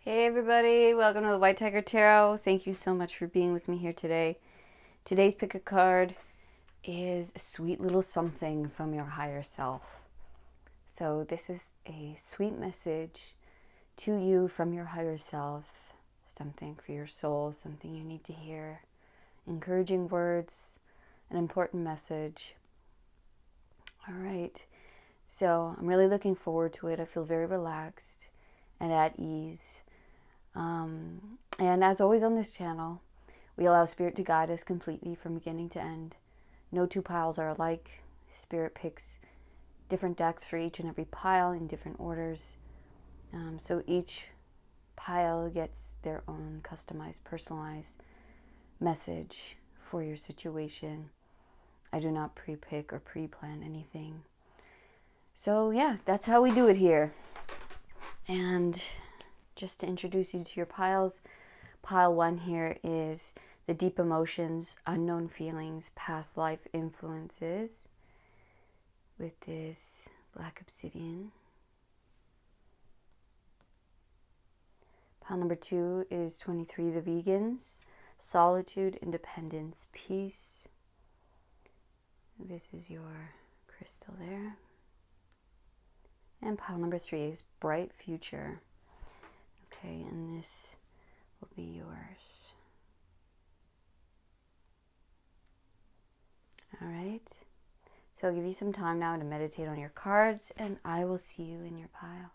Hey everybody, welcome to the White Tiger Tarot. Thank you so much for being with me here today. Today's pick a card is a sweet little something from your higher self. So this is a sweet message to you from your higher self, something for your soul, something you need to hear, encouraging words, an important message. All right, so I'm really looking forward to it. I feel very relaxed and at ease. And as always on this channel, we allow Spirit to guide us completely from beginning to end. No two piles are alike. Spirit picks different decks for each and every pile in different orders. So each pile gets their own customized, personalized message for your situation. I do not pre-pick or pre-plan anything. So yeah, that's how we do it here. And just to introduce you to your piles, pile 1 here is the deep emotions, unknown feelings, past life influences with this black obsidian. Pile number 2 is 23, the vegans, solitude, independence, peace. This is your crystal there. And pile number 3 is bright future. Okay, and this will be yours. All right. So I'll give you some time now to meditate on your cards, and I will see you in your pile.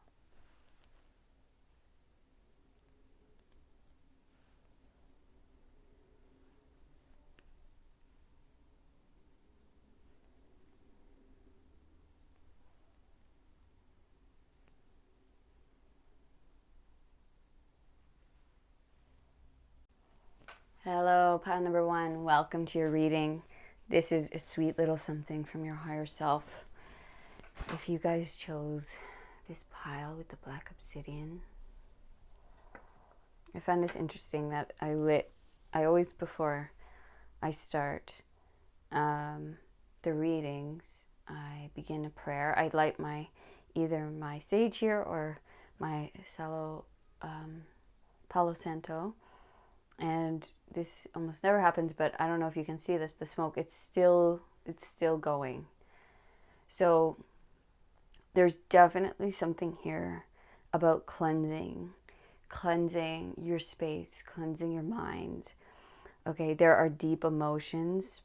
Hello, pile number 1. Welcome to your reading. This is a sweet little something from your higher self. If you guys chose this pile with the black obsidian, I found this interesting that I always, before I start the readings, I begin a prayer. I light either my sage here or my Palo Santo. And this almost never happens, but I don't know if you can see this, the smoke, it's still going. So there's definitely something here about cleansing your space, cleansing your mind. Okay, there are deep emotions,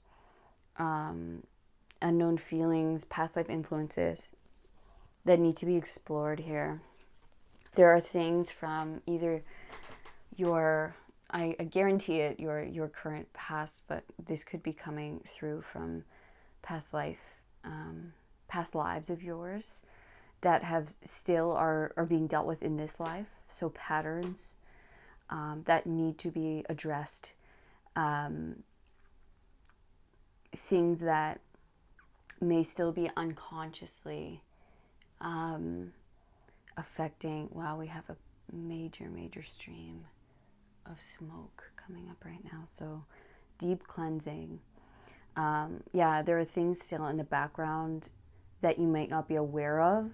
unknown feelings, past life influences that need to be explored here. There are things from either I guarantee it, your current past, but this could be coming through from past lives of yours that have still are being dealt with in this life. So patterns that need to be addressed, things that may still be unconsciously affecting. Wow, we have a major stream of smoke coming up right now. So deep cleansing. Yeah, there are things still in the background that you might not be aware of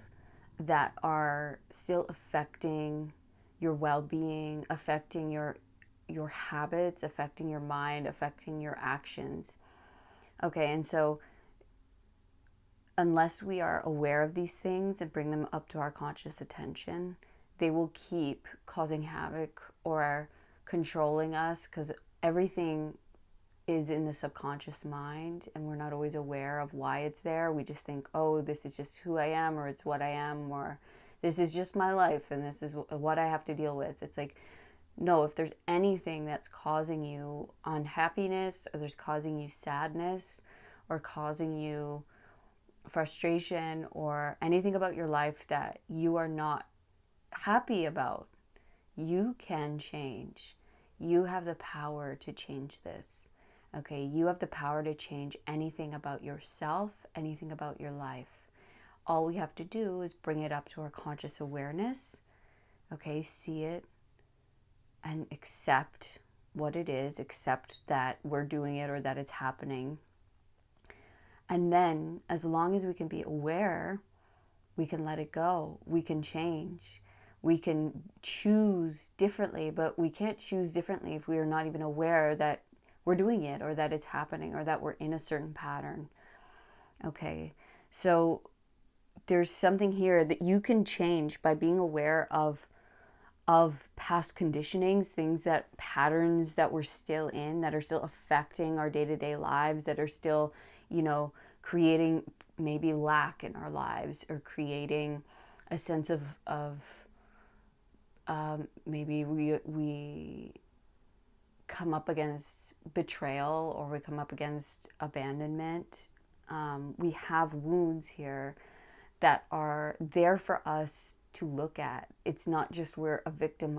that are still affecting your well-being, affecting your habits, affecting your mind, affecting your actions. Okay, and so unless we are aware of these things and bring them up to our conscious attention, they will keep causing havoc or controlling us, because everything is in the subconscious mind and we're not always aware of why it's there. We just think, oh, this is just who I am, or it's what I am, or this is just my life and this is what I have to deal with. It's like, no, if there's anything that's causing you unhappiness, or there's causing you sadness, or causing you frustration, or anything about your life that you are not happy about, you can change. You have the power to change this. Okay, you have the power to change anything about yourself, anything about your life. All we have to do is bring it up to our conscious awareness. Okay, see it and accept what it is, accept that we're doing it or that it's happening. And then, as long as we can be aware, we can let it go. We can change. We can choose differently, but we can't choose differently if we are not even aware that we're doing it, or that it's happening, or that we're in a certain pattern. Okay, so there's something here that you can change by being aware of past conditionings, things, that patterns that we're still in, that are still affecting our day-to-day lives, that are still, creating maybe lack in our lives, or creating a sense of maybe we come up against betrayal, or we come up against abandonment. We have wounds here that are there for us to look at. It's not just we're a victim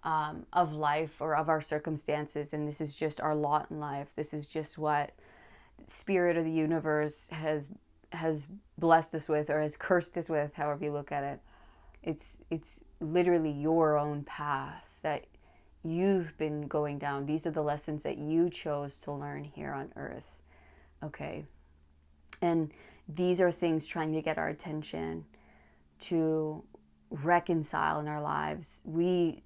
of life or of our circumstances, and this is just our lot in life. This is just what spirit of the universe has blessed us with, or has cursed us with, however you look at it. It's literally your own path that you've been going down. These are the lessons that you chose to learn here on earth. Okay. And these are things trying to get our attention, to reconcile in our lives. We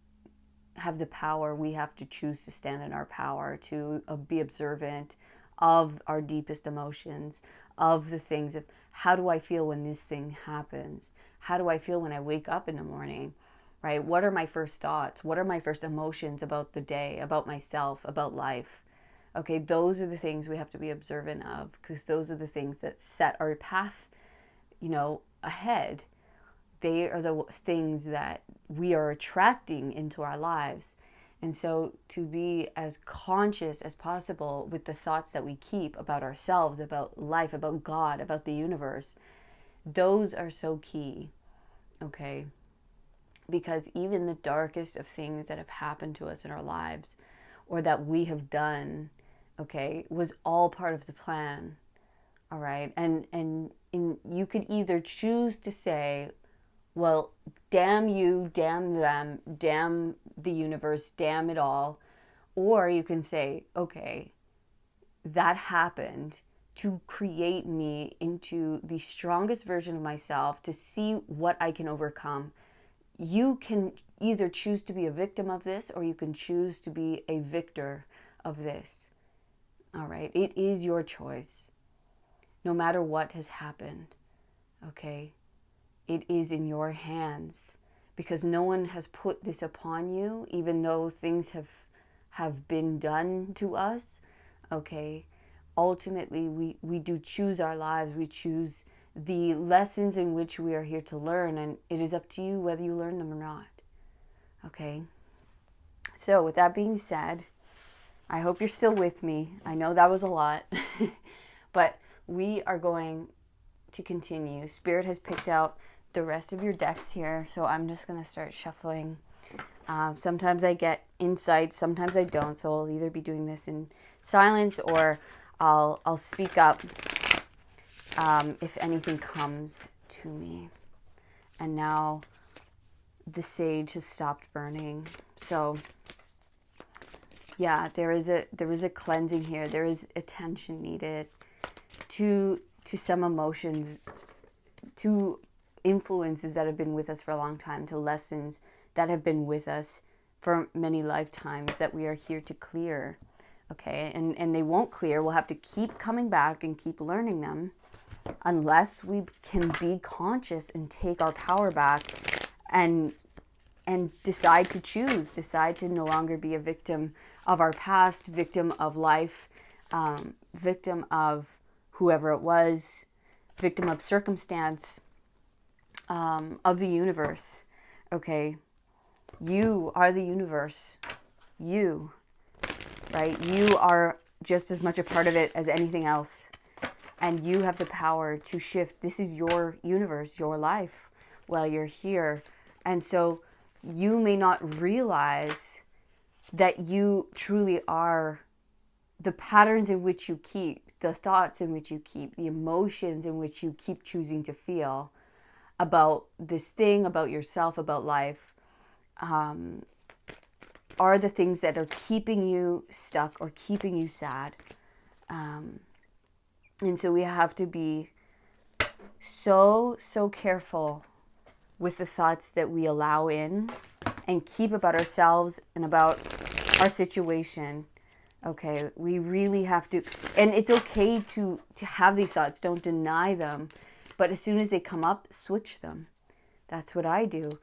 have the power. We have to choose to stand in our power, to be observant of our deepest emotions, of the things of, how do I feel when this thing happens? How do I feel when I wake up in the morning, right? What are my first thoughts? What are my first emotions about the day, about myself, about life? Okay, those are the things we have to be observant of, because those are the things that set our path, ahead. They are the things that we are attracting into our lives. And so to be as conscious as possible with the thoughts that we keep about ourselves, about life, about God, about the universe, those are so key, okay? Because even the darkest of things that have happened to us in our lives, or that we have done, okay, was all part of the plan, all right? And you could either choose to say, well, damn you, damn them, damn the universe, damn it all. Or you can say, okay, that happened to create me into the strongest version of myself, to see what I can overcome. You can either choose to be a victim of this, or you can choose to be a victor of this. All right? It is your choice, no matter what has happened. Okay? It is in your hands, because no one has put this upon you, even though things have been done to us. Okay? Ultimately, we do choose our lives. We choose the lessons in which we are here to learn, and it is up to you whether you learn them or not. Okay? So with that being said, I hope you're still with me. I know that was a lot, but we are going to continue. Spirit has picked out the rest of your decks here, so I'm just going to start shuffling. Sometimes I get insights, sometimes I don't, so I'll either be doing this in silence, or I'll speak up if anything comes to me. And now the sage has stopped burning, so yeah, there is a cleansing here. There is attention needed to some emotions, to influences that have been with us for a long time, to lessons that have been with us for many lifetimes that we are here to clear. Okay, and they won't clear. We'll have to keep coming back and keep learning them, unless we can be conscious and take our power back, and decide to no longer be a victim of our past, victim of life, victim of whoever it was, victim of circumstance, of the universe. Okay, you are the universe. You, right? You are just as much a part of it as anything else. And you have the power to shift. This is your universe, your life, while you're here. And so you may not realize that you truly are the patterns in which you keep, the thoughts in which you keep, the emotions in which you keep choosing to feel about this thing, about yourself, about life, are the things that are keeping you stuck or keeping you sad. And so we have to be so careful with the thoughts that we allow in and keep about ourselves and about our situation. Okay, we really have to, and it's okay to have these thoughts. Don't deny them, but as soon as they come up, switch them. That's what I do.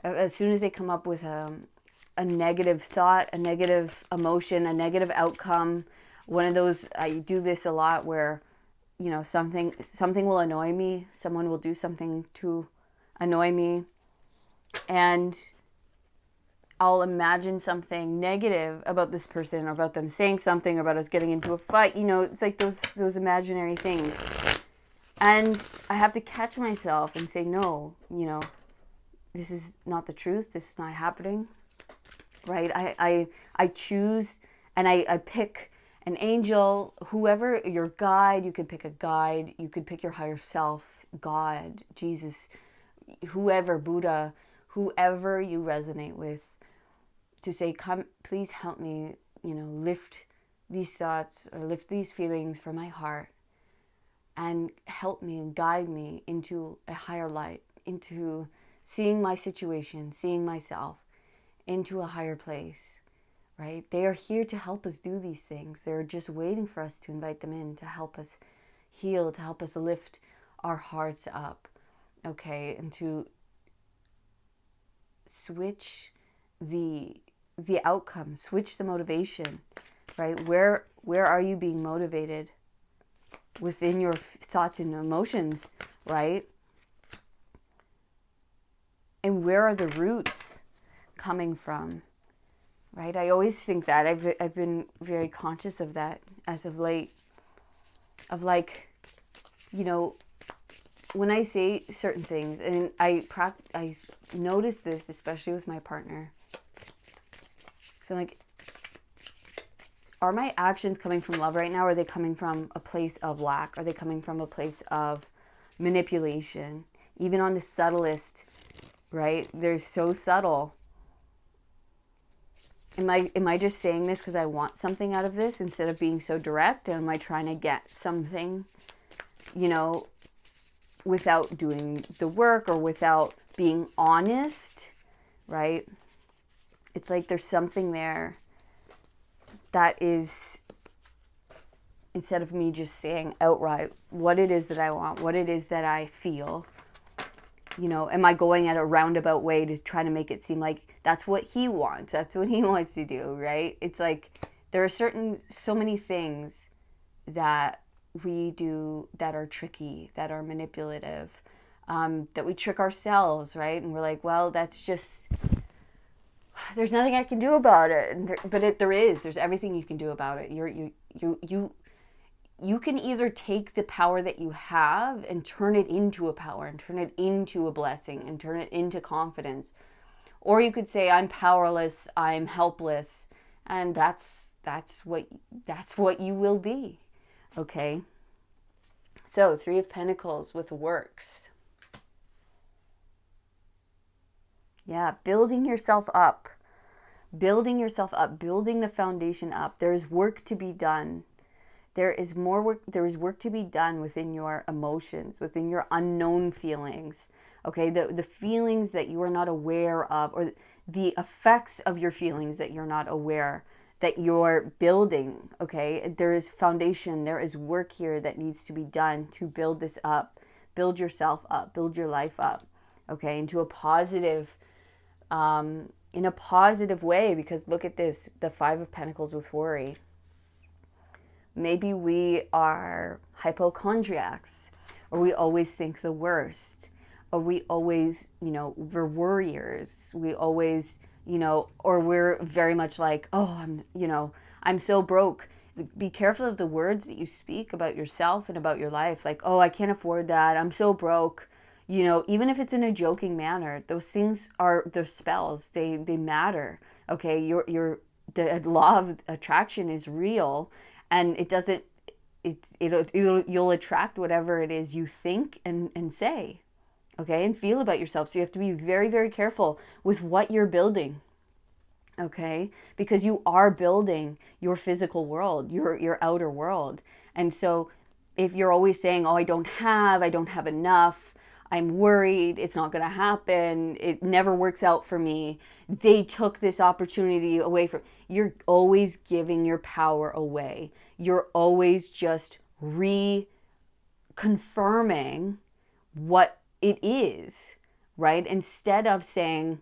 As soon as they come up with a negative thought, a negative emotion, a negative outcome, one of those, I do this a lot where, you know, something will annoy me. Someone will do something to annoy me, and I'll imagine something negative about this person, or about them saying something, or about us getting into a fight. You know, it's like those imaginary things. And I have to catch myself and say, no, you know, this is not the truth. This is not happening, right? I choose, and I pick an angel, whoever, your guide. You could pick a guide. You could pick your higher self, God, Jesus, whoever, Buddha, whoever you resonate with, to say, come, please help me, you know, lift these thoughts or lift these feelings from my heart, and help me and guide me into a higher light, into seeing my situation, seeing myself, into a higher place, right? They are here to help us do these things. They're just waiting for us to invite them in, to help us heal, to help us lift our hearts up, okay? And to switch the outcome, switch the motivation, right? Where are you being motivated within your thoughts and emotions, right? And where are the roots coming from, right? I always think that. I've been very conscious of that as of late, of like, you know, when I say certain things, and I notice this especially with my partner. So I'm like, are my actions coming from love right now? Or are they coming from a place of lack? Are they coming from a place of manipulation? Even on the subtlest, right? They're so subtle. Am I just saying this because I want something out of this instead of being so direct? And am I trying to get something, you know, without doing the work or without being honest, right? It's like there's something there that is, instead of me just saying outright what it is that I want, what it is that I feel, you know, am I going at a roundabout way to try to make it seem like that's what he wants, that's what he wants to do, right? It's like there are so many things that we do that are tricky, that are manipulative, that we trick ourselves, right? And we're like, well, that's just, there's nothing I can do about it. But there's everything you can do about it. You can either take the power that you have and turn it into a power, and turn it into a blessing, and turn it into confidence. Or you could say, I'm powerless, I'm helpless, and that's what you will be. Okay? So, 3 of Pentacles with works. Yeah, building yourself up, building the foundation up. There's work to be done. There is more work. There is work to be done within your emotions, within your unknown feelings. Okay, the feelings that you are not aware of, or the effects of your feelings that you're not aware, that you're building. Okay, there is foundation. There is work here that needs to be done to build this up, build yourself up, build your life up. Okay, into a positive, in a positive way. Because look at this, the 5 of Pentacles with worry. Maybe we are hypochondriacs, or we always think the worst, or we always, you know, we're worriers. We always, you know, or we're very much like, oh, I'm so broke. Be careful of the words that you speak about yourself and about your life. Like, oh, I can't afford that. I'm so broke. You know, even if it's in a joking manner, those things are, they're spells. They matter. Okay, the law of attraction is real. And it doesn't, you'll attract whatever it is you think and say, okay, and feel about yourself. So you have to be very, very careful with what you're building, okay? Because you are building your physical world, your outer world. And so if you're always saying, oh, I don't have enough, I'm worried, it's not going to happen, it never works out for me. They took this opportunity away from you're always giving your power away. You're always just reconfirming what it is, right? Instead of saying,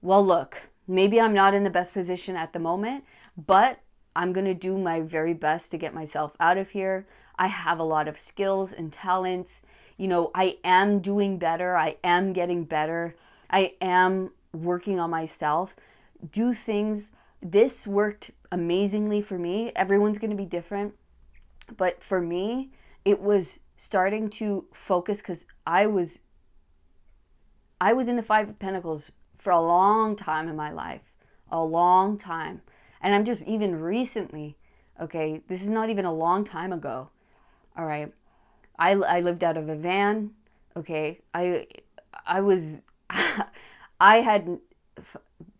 well, look, maybe I'm not in the best position at the moment, but I'm going to do my very best to get myself out of here. I have a lot of skills and talents. I am doing better. I am getting better. I am working on myself. Do things. This worked amazingly for me. Everyone's going to be different. But for me, it was starting to focus because I was in the Five of Pentacles for a long time in my life. A long time. And I'm just even recently, okay, this is not even a long time ago. All right. I lived out of a van. Okay. I was, I had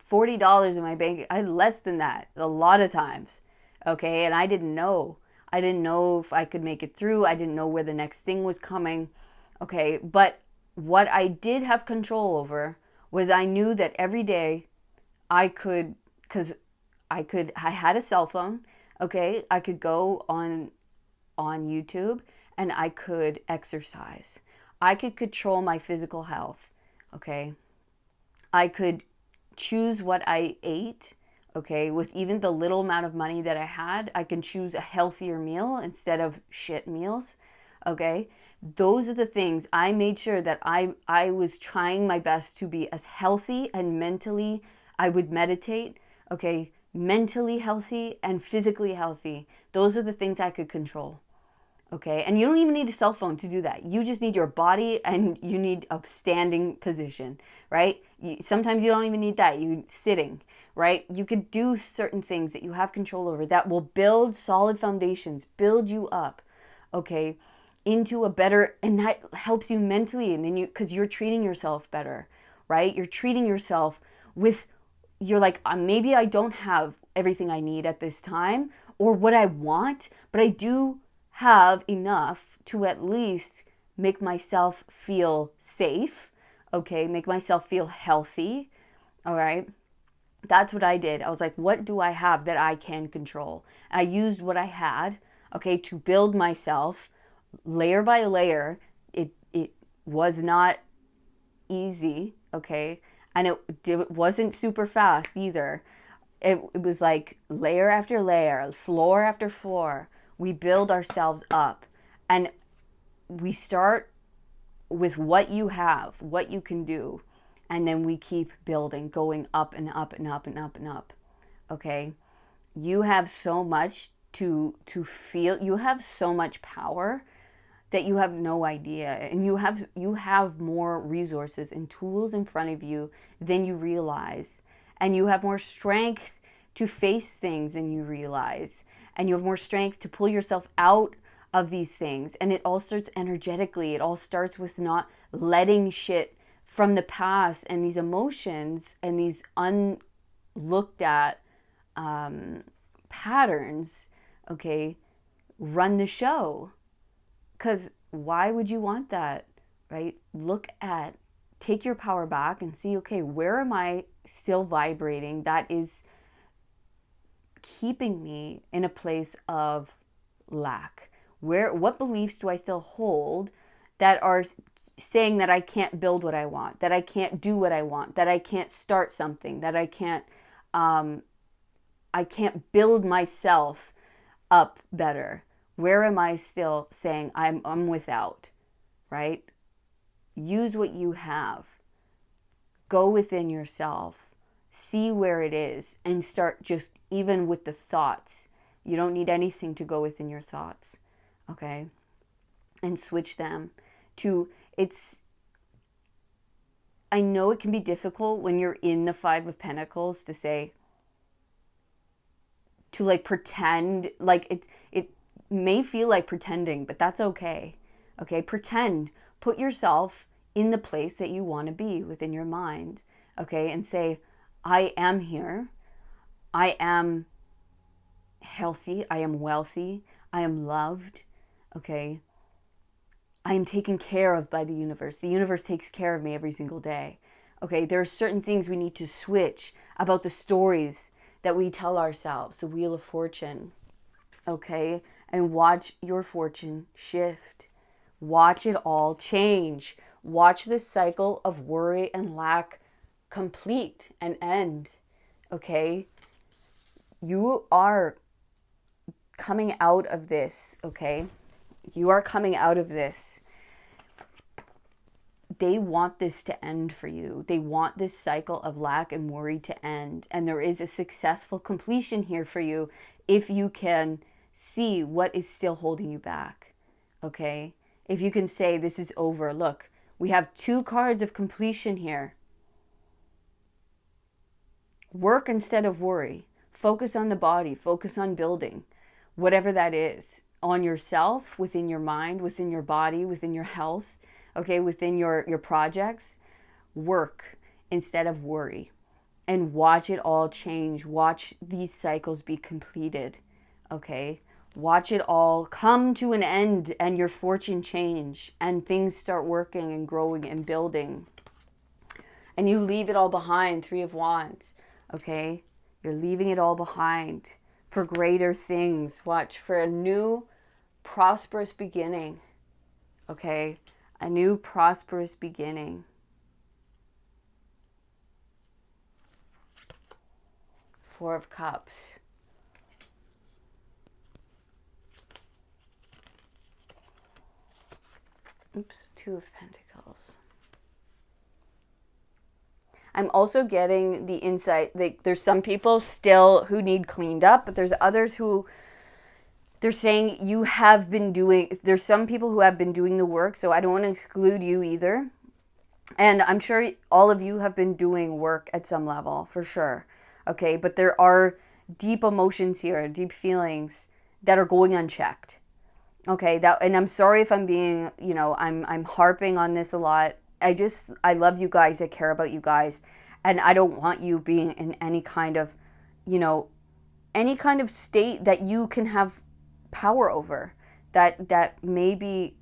$40 in my bank. I had less than that a lot of times. Okay. And I didn't know. I didn't know if I could make it through. I didn't know where the next thing was coming. Okay. But what I did have control over was I knew that every day I could, because I had a cell phone. Okay. I could go on YouTube and I could exercise. I could control my physical health. Okay. I could choose what I ate. Okay. With even the little amount of money that I had, I can choose a healthier meal instead of shit meals. Okay. Those are the things I made sure that I was trying my best to be as healthy and mentally, I would meditate. Okay. Mentally healthy and physically healthy. Those are the things I could control. Okay. And you don't even need a cell phone to do that. You just need your body and you need a standing position, right? Sometimes you don't even need that. You sitting, right? You could do certain things that you have control over that will build solid foundations, build you up, okay, into a better, and that helps you mentally. And then because you're treating yourself better, right? You're treating yourself with, you're like, maybe I don't have everything I need at this time or what I want, but I do have enough to at least make myself feel safe, okay, make myself feel healthy, all right? That's what I did. I was like, what do I have that I can control? I used what I had, okay, to build myself layer by layer. It was not easy, okay, and it wasn't super fast either. It was like layer after layer, floor after floor. We build ourselves up, and we start with what you have, what you can do, and then we keep building, going up and up and up and up and up. Okay? You have so much to feel. You have so much power that you have no idea, and you have more resources and tools in front of you than you realize, and you have more strength to face things than you realize, and you have more strength to pull yourself out of these things. And it all starts energetically. It all starts with not letting shit from the past and these emotions and these unlooked at patterns, okay, run the show. Because why would you want that, right? Take your power back and see, okay, where am I still vibrating that is keeping me in a place of lack? What beliefs do I still hold that are saying that I can't build what I want, that I can't do what I want, that I can't start something, that I can't build myself up better? Where am I still saying I'm without, right? Use what you have. Go within yourself. See where it is and start just even with the thoughts. You don't need anything to go within your thoughts, okay? And switch them to, I know it can be difficult when you're in the Five of Pentacles to say, to like pretend, like it may feel like pretending, but that's okay. Okay, pretend, put yourself in the place that you want to be within your mind, okay, and say, I am here, I am healthy, I am wealthy, I am loved, okay, I am taken care of by the universe. The universe takes care of me every single day. Okay, there are certain things we need to switch about the stories that we tell ourselves, the Wheel of Fortune. Okay, and watch your fortune shift. Watch it all change. Watch this cycle of worry and lack complete and end. Okay, you are coming out of this. Okay, you are coming out of this. They want this to end for you. They want this cycle of lack and worry to end. And there is a successful completion here for you if you can see what is still holding you back. Okay? If you can say, this is over. Look, we have 2 cards of completion here. Work instead of worry. Focus on the body. Focus on building. Whatever that is. On yourself, within your mind, within your body, within your health. Okay, within your projects. Work instead of worry. And watch it all change. Watch these cycles be completed. Okay? Watch it all come to an end and your fortune change. And things start working and growing and building. And you leave it all behind. 3 of Wands. Okay? You're leaving it all behind for greater things. Watch for a new prosperous beginning. Okay? A new prosperous beginning. 4 of Cups. Oops, 2 of Pentacles. I'm also getting the insight, like there's some people still who need cleaned up, but there's others who they're saying you have been doing, there's some people who have been doing the work, so I don't want to exclude you either. And I'm sure all of you have been doing work at some level, for sure. Okay, but there are deep emotions here, deep feelings that are going unchecked. Okay, and I'm sorry if I'm being, I'm harping on this a lot. I love you guys, I care about you guys, and I don't want you being in any kind of, any kind of state that you can have power over, that may be,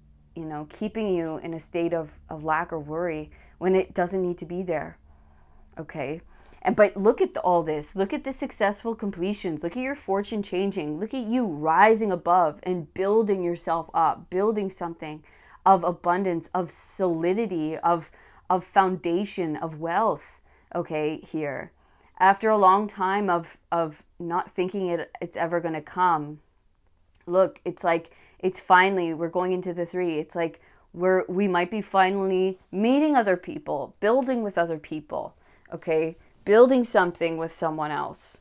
keeping you in a state of lack or worry when it doesn't need to be there. Okay. But look at all this. Look at the successful completions. Look at your fortune changing. Look at you rising above and building yourself up, building something of abundance, of solidity, of foundation, of wealth. Okay, here. After a long time of not thinking it's ever going to come, look, it's like, it's finally, we're going into the 3. It's like we might be finally meeting other people, building with other people, okay? Building something with someone else.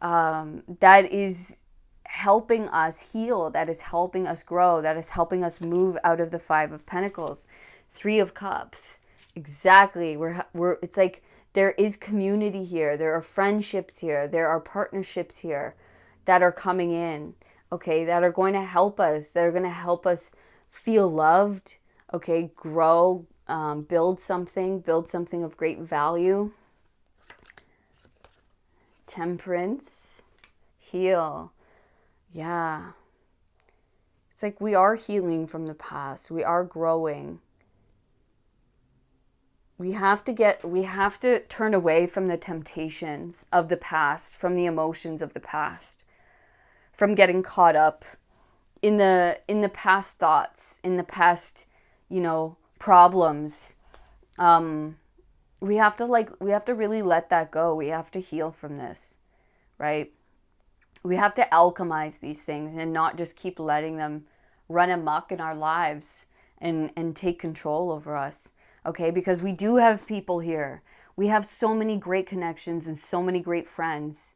That is helping us heal, that is helping us grow, that is helping us move out of the 5 of Pentacles. 3 of Cups. Exactly. It's like there is community here. There are friendships here. There are partnerships here that are coming in. Okay, that are going to help us, that are going to help us feel loved, okay, grow, build something of great value. Temperance, heal. Yeah. It's like we are healing from the past. We are growing. We have to turn away from the temptations of the past, from the emotions of the past. From getting caught up in the past thoughts, in the past, problems. We have to really let that go. We have to heal from this, right? We have to alchemize these things and not just keep letting them run amok in our lives and take control over us, okay? Because we do have people here. We have so many great connections and so many great friends,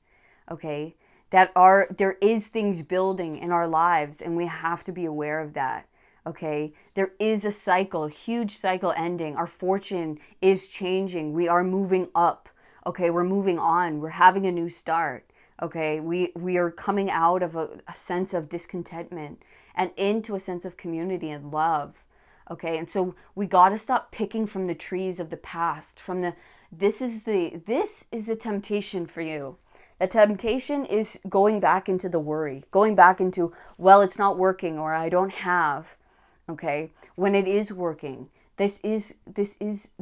okay? There is things building in our lives, and we have to be aware of that. Okay, there is a cycle, a huge cycle ending. Our fortune is changing. We are moving up. Okay, we're moving on. We're having a new start. Okay, we are coming out of a sense of discontentment and into a sense of community and love. Okay, and so we got to stop picking from the trees of the past. This is the temptation for you. The temptation is going back into the worry, going back into, well, it's not working, or I don't have. okay? When it is working, the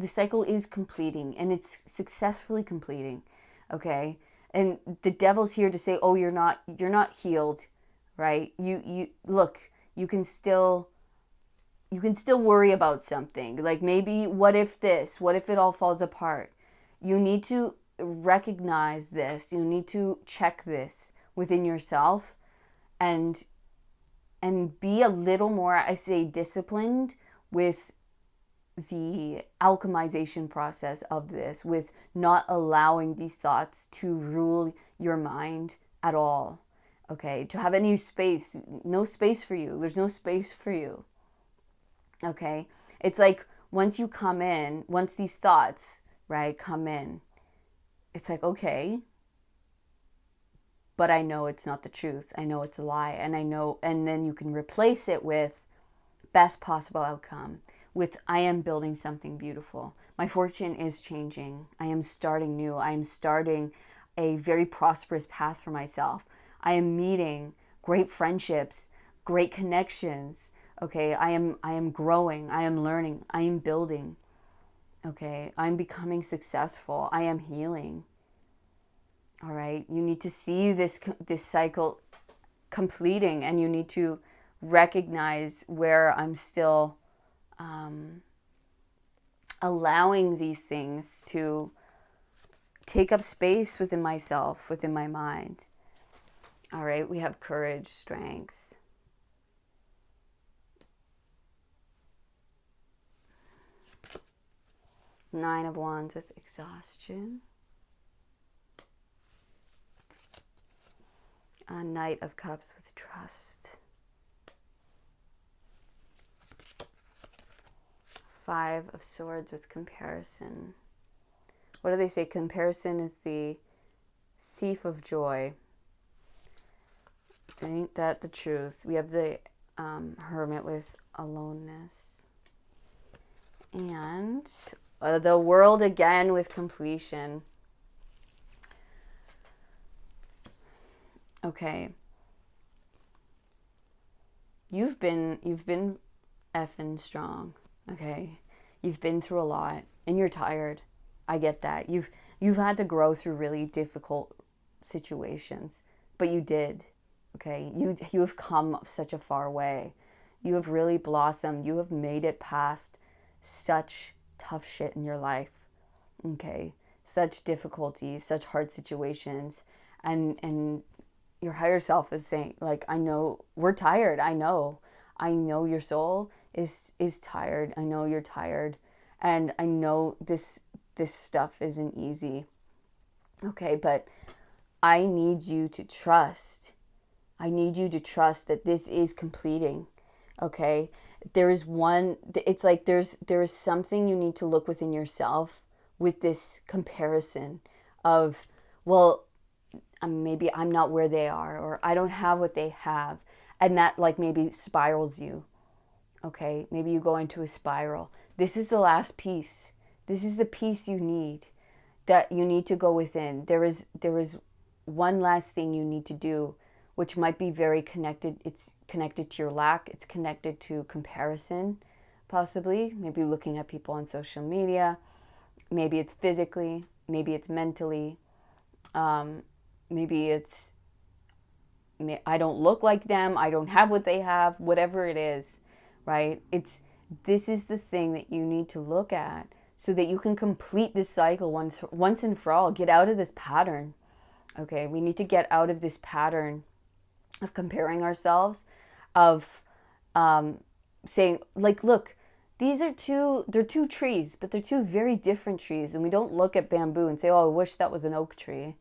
cycle is completing, and it's successfully completing, okay? And the devil's here to say, oh, you're not healed, right? You look, you can still worry about something. Like, maybe, what if it all falls apart? You need to recognize this. You need to check this within yourself, and be a little more, I say, disciplined with the alchemization process of this, with not allowing these thoughts to rule your mind at all. Okay, to have any space, no space for you. There's no space for you. Okay, it's like, once these thoughts, right, come in, it's like, okay, but I know it's not the truth. I know it's a lie. And then you can replace it with best possible outcome, with I am building something beautiful. My fortune is changing. I am starting new. I am starting a very prosperous path for myself. I am meeting great friendships, great connections. Okay, I am growing. I am learning. I am building. Okay, I'm becoming successful. I am healing. All right, you need to see this cycle completing, and you need to recognize where I'm still allowing these things to take up space within myself, within my mind. All right, we have courage, strength. Nine of Wands with exhaustion. A Knight of Cups with trust. Five of Swords with comparison. What do they say? Comparison is the thief of joy. Ain't that the truth? We have the Hermit with aloneness. And the World again with completion. Okay. You've been effing strong. Okay. You've been through a lot, and you're tired. I get that. You've had to grow through really difficult situations, but you did. Okay. You have come such a far way. You have really blossomed. You have made it past such tough shit in your life. Okay. Such difficulties, such hard situations, and your higher self is saying, like, I know we're tired. I know your soul is tired. I know you're tired, and I know this stuff isn't easy. Okay, but I need you to trust. I need you to trust that this is completing. Okay, it's like there is something you need to look within yourself with this comparison of, well, maybe I'm not where they are, or I don't have what they have. And that, like, maybe spirals you. Okay, maybe you go into a spiral. This is the last piece. This is the piece you need, that you need to go within. There is one last thing you need to do, which might be very connected. It's connected to your lack. It's connected to comparison, possibly. Maybe looking at people on social media. Maybe it's physically. Maybe it's mentally. Maybe it's, I don't look like them, I don't have what they have, whatever it is, right? This is the thing that you need to look at, so that you can complete this cycle once and for all. Get out of this pattern. Okay, we need to get out of this pattern of comparing ourselves, of saying, like, look, they're two trees, but they're two very different trees. And we don't look at bamboo and say, oh, I wish that was an oak tree.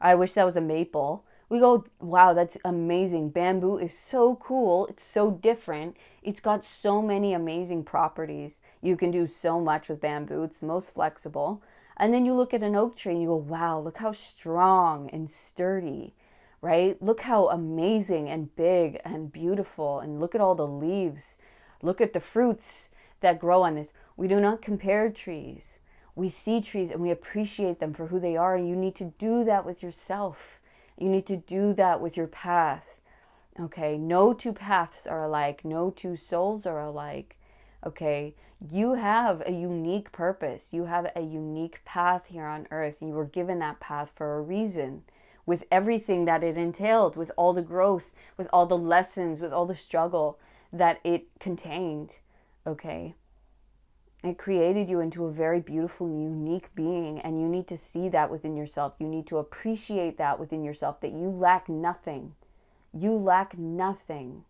I wish that was a maple. We go, wow, that's amazing. Bamboo is so cool. It's so different. It's got so many amazing properties. You can do so much with bamboo. It's the most flexible. And then you look at an oak tree and you go, wow, look how strong and sturdy, right? Look how amazing and big and beautiful. And look at all the leaves. Look at the fruits that grow on this. We do not compare trees. We see trees and we appreciate them for who they are. And you need to do that with yourself. You need to do that with your path. Okay, no two paths are alike, no two souls are alike. Okay, you have a unique purpose, you have a unique path here on earth, and you were given that path for a reason, with everything that it entailed, with all the growth, with all the lessons, with all the struggle that it contained. Okay, it created you into a very beautiful, unique being, and you need to see that within yourself. You need to appreciate that within yourself, that you lack nothing. You lack nothing.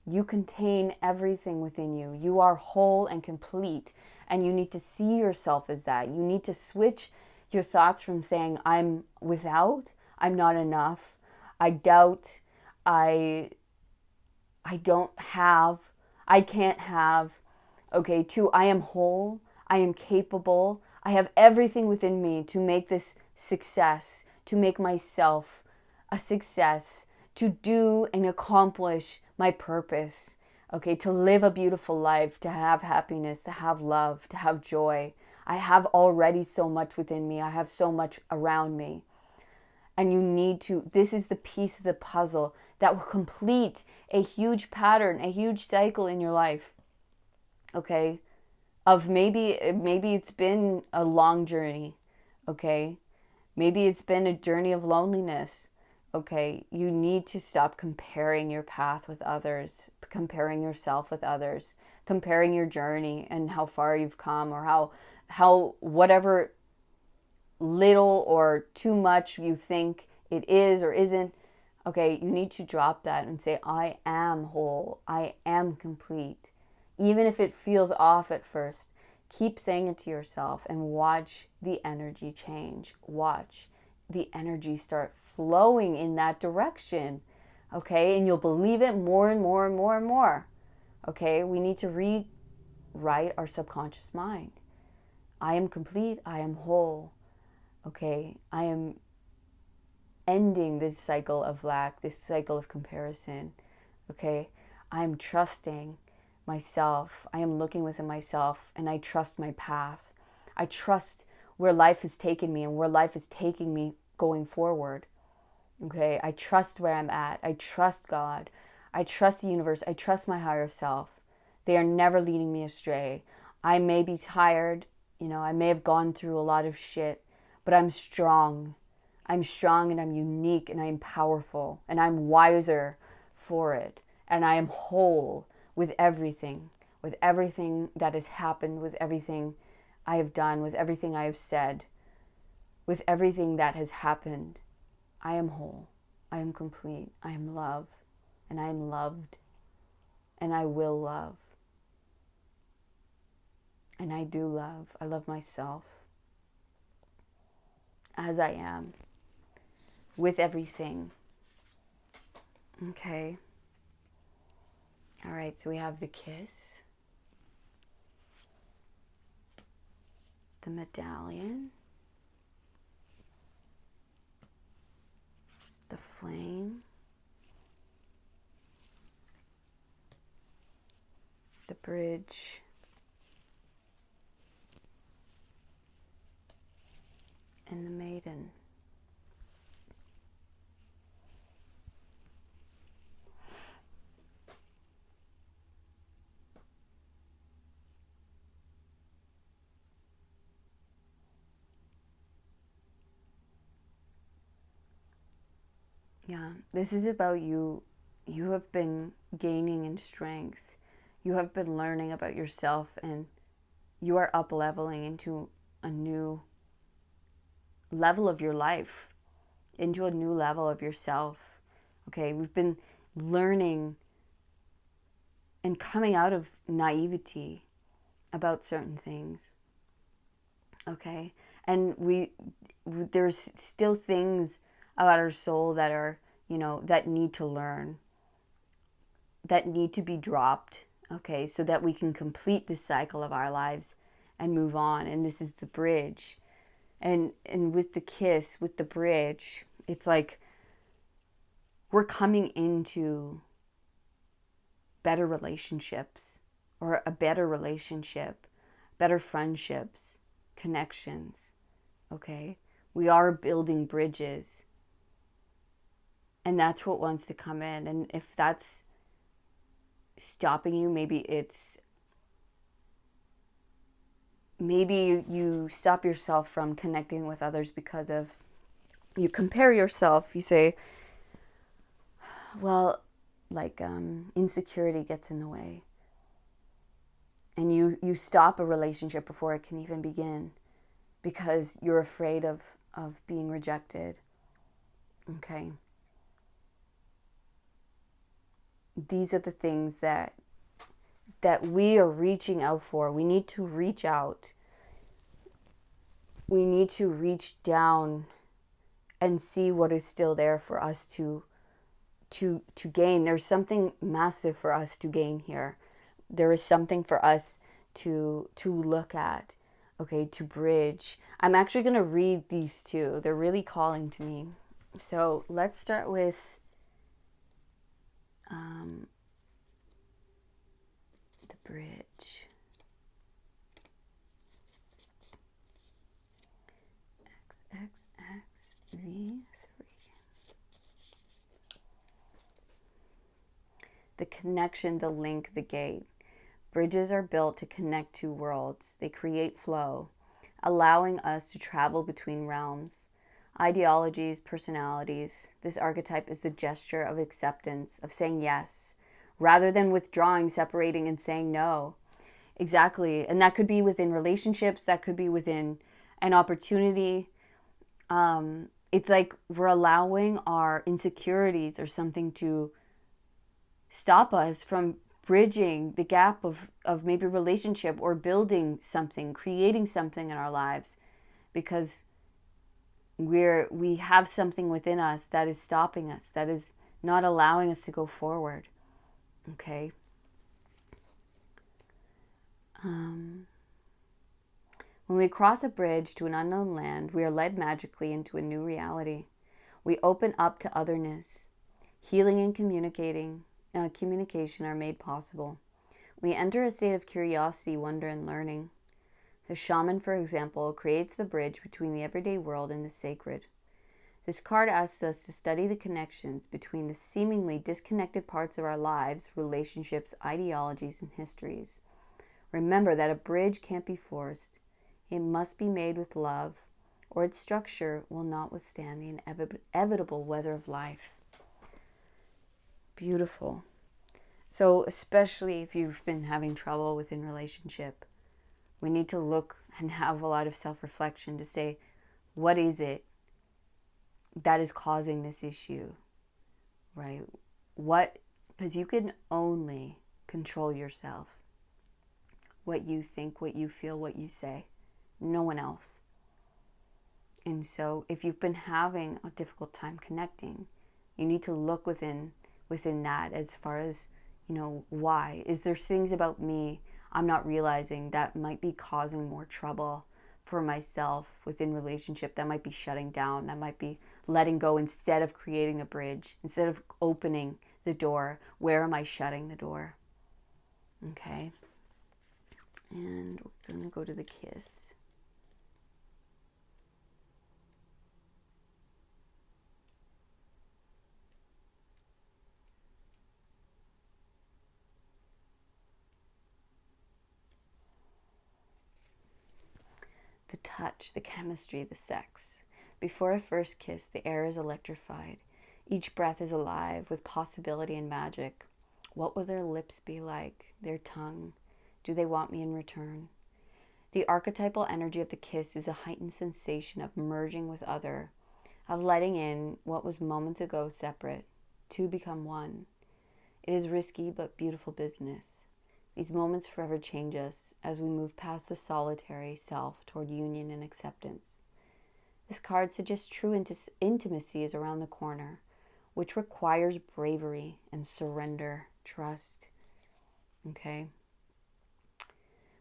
You contain everything within you. You are whole and complete, and you need to see yourself as that. You need to switch your thoughts from saying, I'm without, I'm not enough, I doubt, I don't have, I can't have, okay, to I am whole, I am capable, I have everything within me to make this success, to make myself a success, to do and accomplish my purpose, okay, to live a beautiful life, to have happiness, to have love, to have joy. I have already so much within me. I have so much around me. And you need to, this is the piece of the puzzle that will complete a huge pattern, a huge cycle in your life, okay, of maybe it's been a long journey, okay, maybe it's been a journey of loneliness. Okay, you need to stop comparing your path with others, comparing yourself with others, comparing your journey and how far you've come, or how whatever little or too much you think it is or isn't. Okay, you need to drop that and say, I am whole, I am complete. Even if it feels off at first, keep saying it to yourself and watch the energy change. Watch the energy start flowing in that direction. Okay, and you'll believe it more and more and more and more. Okay, we need to rewrite our subconscious mind. I am complete, I am whole. Okay, I am ending this cycle of lack, this cycle of comparison. Okay, I am trusting myself. I am looking within myself, and I trust my path. I trust where life has taken me and where life is taking me going forward. Okay, I trust where I'm at. I trust God. I trust the universe. I trust my higher self. They are never leading me astray. I may be tired, I may have gone through a lot of shit, but I'm strong. I'm strong and I'm unique and I'm powerful and I'm wiser for it. And I am whole with everything that has happened, with everything I have done, with everything I have said, with everything that has happened. I am whole. I am complete. I am love. And I am loved. And I will love. And I do love. I love myself as I am, with everything. Okay. All right, so we have the kiss, the medallion, the flame, the bridge, and the maiden. Yeah, this is about you. You have been gaining in strength. You have been learning about yourself, and you are up leveling into a new level of your life, into a new level of yourself. Okay, we've been learning and coming out of naivety about certain things. Okay, and there's still things about our soul that are, that need to learn, that need to be dropped, okay, so that we can complete this cycle of our lives and move on. And this is the bridge. And with the kiss, with the bridge, it's like we're coming into better relationships, or a better relationship, better friendships, connections, okay? We are building bridges. And that's what wants to come in. And if that's stopping you, maybe you stop yourself from connecting with others because of, you compare yourself. You say, well, like insecurity gets in the way. And you stop a relationship before it can even begin because you're afraid of being rejected. Okay. These are the things that we are reaching out for. We need to reach out. We need to reach down and see what is still there for us to gain. There's something massive for us to gain here. There is something for us to look at, okay, to bridge. I'm actually going to read these two. They're really calling to me. So let's start with the bridge. XXXV3. The connection, the link, the gate. Bridges are built to connect two worlds. They create flow, allowing us to travel between realms, ideologies, personalities. This archetype is the gesture of acceptance, of saying yes, rather than withdrawing, separating, and saying no. Exactly. And that could be within relationships, that could be within an opportunity. It's like we're allowing our insecurities or something to stop us from bridging the gap of maybe relationship or building something, creating something in our lives, because we have something within us that is stopping us, that is not allowing us to go forward. Okay. When we cross a bridge to an unknown land, we are led magically into a new reality. We open up to otherness. Healing and communication are made possible. We enter a state of curiosity, wonder, and learning. The shaman, for example, creates the bridge between the everyday world and the sacred. This card asks us to study the connections between the seemingly disconnected parts of our lives, relationships, ideologies, and histories. Remember that a bridge can't be forced. It must be made with love, or its structure will not withstand the inevitable weather of life. Beautiful. So especially if you've been having trouble within relationship, we need to look and have a lot of self-reflection to say, what is it that is causing this issue, right? Because you can only control yourself. What you think, what you feel, what you say. No one else. And so if you've been having a difficult time connecting, you need to look within that as far as, why? Is there things about me I'm not realizing that might be causing more trouble for myself within relationship, that might be shutting down, that might be letting go instead of creating a bridge, instead of opening the door? Where am I shutting the door? Okay. And we're going to go to the kiss. The touch, the chemistry, the sex. Before a first kiss, the air is electrified. Each breath is alive with possibility and magic. What will their lips be like? Their tongue? Do they want me in return? The archetypal energy of the kiss is a heightened sensation of merging with other, of letting in what was moments ago separate, to become one. It is risky but beautiful business. These moments forever change us as we move past the solitary self toward union and acceptance. This card suggests true intimacy is around the corner, which requires bravery and surrender, trust. Okay?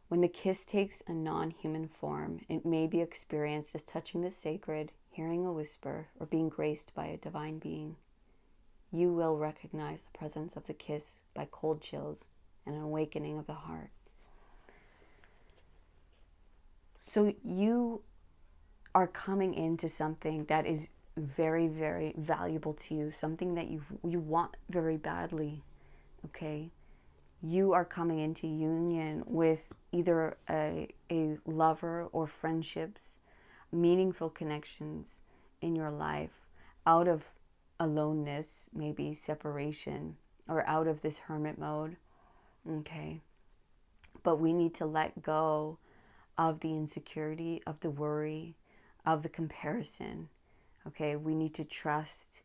When the kiss takes a non-human form, it may be experienced as touching the sacred, hearing a whisper, or being graced by a divine being. You will recognize the presence of the kiss by cold chills and an awakening of the heart. So you are coming into something that is very, very valuable to you, something that you want very badly, okay? You are coming into union with either a lover or friendships, meaningful connections in your life, out of aloneness, maybe separation, or out of this hermit mode, okay? But we need to let go of the insecurity, of the worry, of the comparison, okay? We need to trust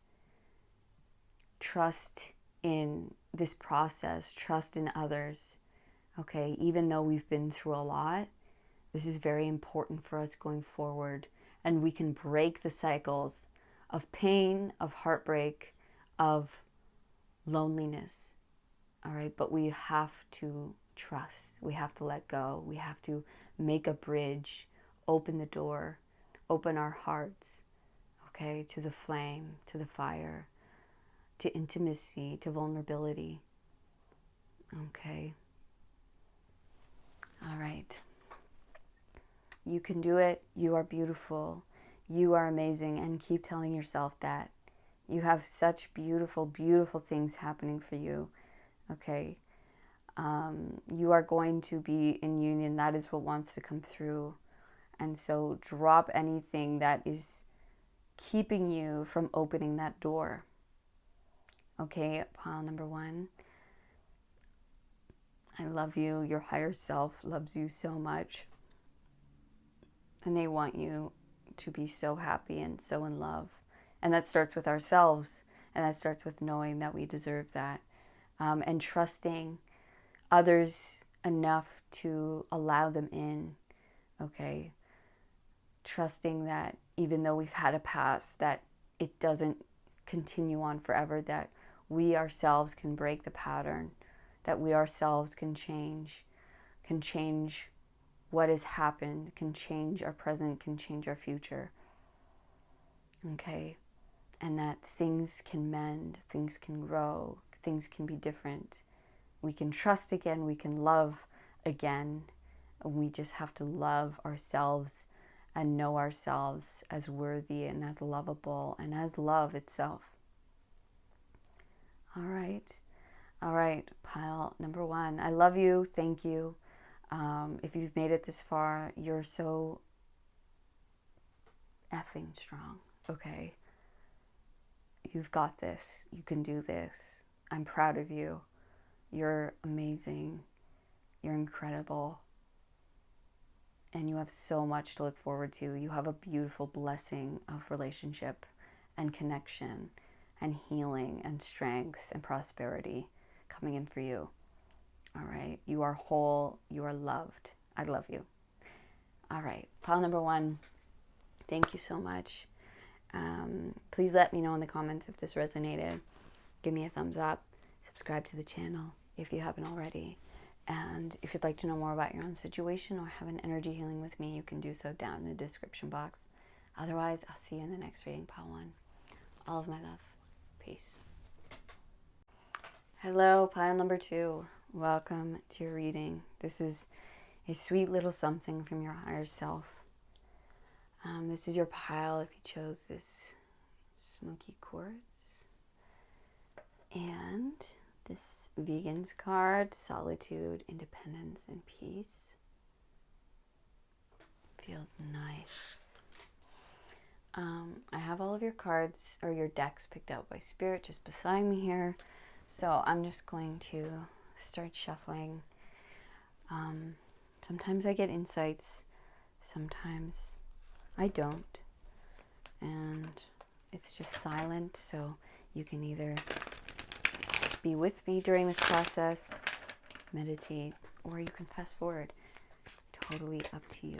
in this process, trust in others, okay? Even though we've been through a lot, this is very important for us going forward. And we can break the cycles of pain, of heartbreak, of loneliness, all right? But we have to trust. We have to let go. We have to make a bridge, open the door, open our hearts, okay, to the flame, to the fire, to intimacy, to vulnerability, okay? All right. You can do it. You are beautiful. You are amazing. And keep telling yourself that. You have such beautiful, beautiful things happening for you, okay? You are going to be in union. That is what wants to come through. And so drop anything that is keeping you from opening that door. Okay, pile number 1. I love you. Your higher self loves you so much. And they want you to be so happy and so in love. And that starts with ourselves. And that starts with knowing that we deserve that. And trusting others enough to allow them in. Okay? Trusting that even though we've had a past, that it doesn't continue on forever, that we ourselves can break the pattern, that we ourselves can change what has happened, can change our present, can change our future. Okay? And that things can mend, things can grow, things can be different. We can trust again, we can love again. We just have to love ourselves and know ourselves as worthy and as lovable and as love itself. All right, pile number 1. I love you. Thank you. If you've made it this far, you're so effing strong, okay? You've got this. You can do this. I'm proud of you. You're amazing. You're incredible. And you have so much to look forward to. You have a beautiful blessing of relationship and connection and healing and strength and prosperity coming in for you. All right. You are whole. You are loved. I love you. All right. Pile number 1. Thank you so much. Please let me know in the comments if this resonated. Give me a thumbs up. Subscribe to the channel if you haven't already. And if you'd like to know more about your own situation or have an energy healing with me, you can do so down in the description box. Otherwise, I'll see you in the next reading, pile 1. All of my love. Peace. Hello, pile number 2. Welcome to your reading. This is a sweet little something from your higher self. This is your pile if you chose this smoky quartz. And this vegan's card, solitude, independence, and peace. Feels nice. I have all of your cards or your decks picked out by Spirit just beside me here. So I'm just going to start shuffling. Sometimes I get insights, sometimes I don't. And it's just silent, so you can either be with me during this process, meditate, or you can fast forward. Totally up to you.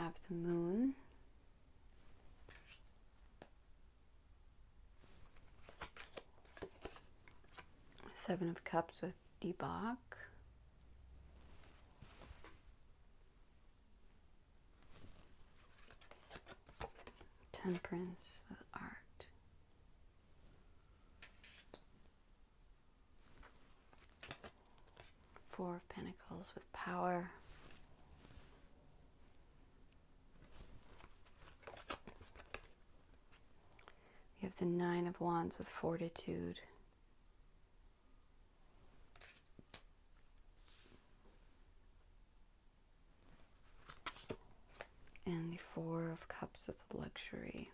have the Moon. Seven of Cups with Debak. Temperance with Art. Four of Pentacles with Power. We have the Nine of Wands with Fortitude. And the Four of Cups with Luxury.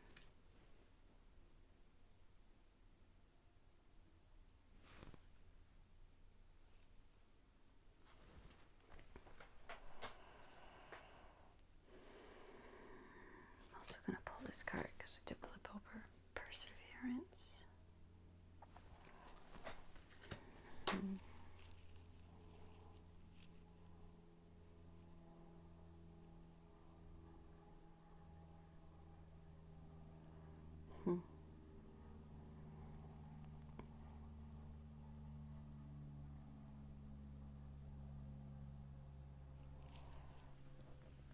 I'm also going to pull this card because we did flip over Perseverance.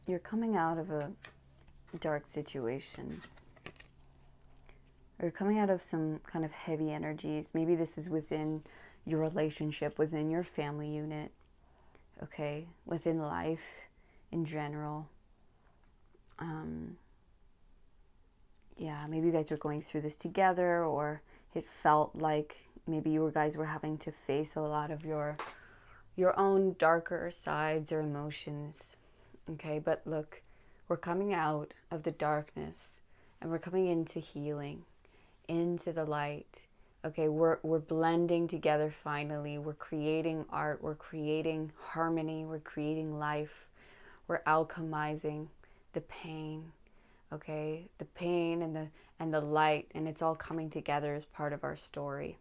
You're coming out of a dark situation. Or you're coming out of some kind of heavy energies. Maybe this is within your relationship, within your family unit, okay? Within life in general. Yeah, maybe you guys were going through this together, or it felt like maybe you guys were having to face a lot of your own darker sides or emotions. Okay, but look, we're coming out of the darkness and we're coming into healing, into the light. Okay, we're blending together finally. We're creating art, we're creating harmony, we're creating life. We're alchemizing the pain. Okay, the pain and the light, and it's all coming together as part of our story.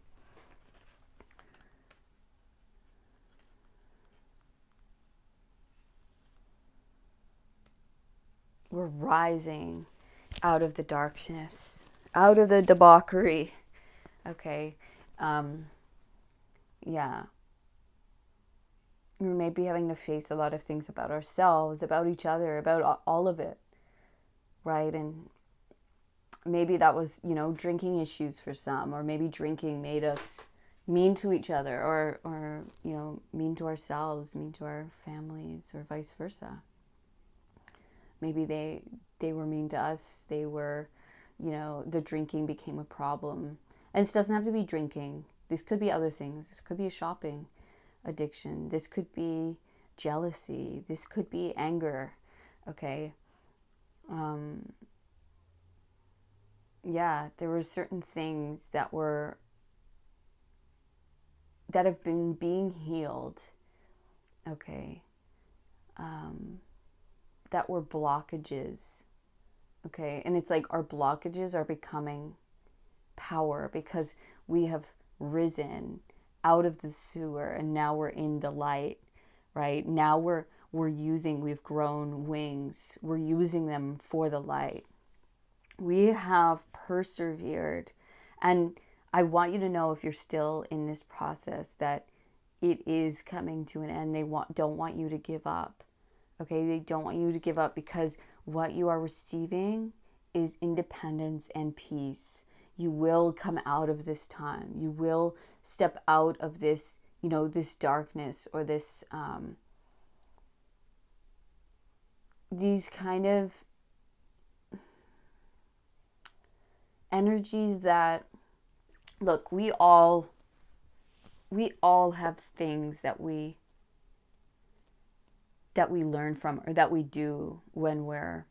We're rising out of the darkness, out of the debauchery. Okay. Yeah. We may be having to face a lot of things about ourselves, about each other, about all of it. Right? And maybe that was, drinking issues for some, or maybe drinking made us mean to each other, or mean to ourselves, mean to our families, or vice versa. Maybe they were mean to us. They were, the drinking became a problem. And this doesn't have to be drinking. This could be other things. This could be a shopping addiction. This could be jealousy. This could be anger. Okay. Yeah, there were certain things that have been being healed. Okay. That were blockages. Okay, and it's like our blockages are becoming power because we have risen out of the sewer and now we're in the light, right? Now we've grown wings. We're using them for the light. We have persevered, and I want you to know, if you're still in this process, that it is coming to an end. They don't want you to give up. Okay, they don't want you to give up, because what you are receiving is independence and peace. You will come out of this time. You will step out of this, this darkness, or this, these kind of energies that, look, we all have things that we learn from, or that we do when we're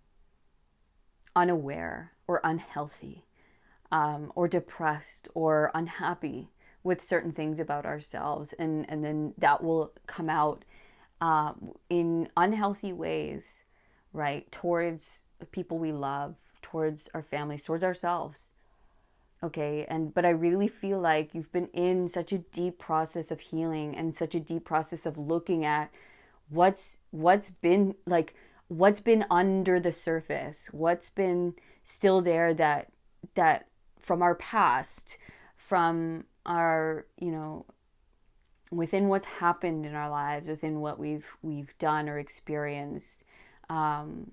unaware or unhealthy, or depressed or unhappy with certain things about ourselves, and then that will come out in unhealthy ways, right, towards the people we love, towards our families, towards ourselves. Okay, but I really feel like you've been in such a deep process of healing, and such a deep process of looking at what's been like what's been under the surface, what's been still there that from our past, from our, within what's happened in our lives, within what we've done or experienced, when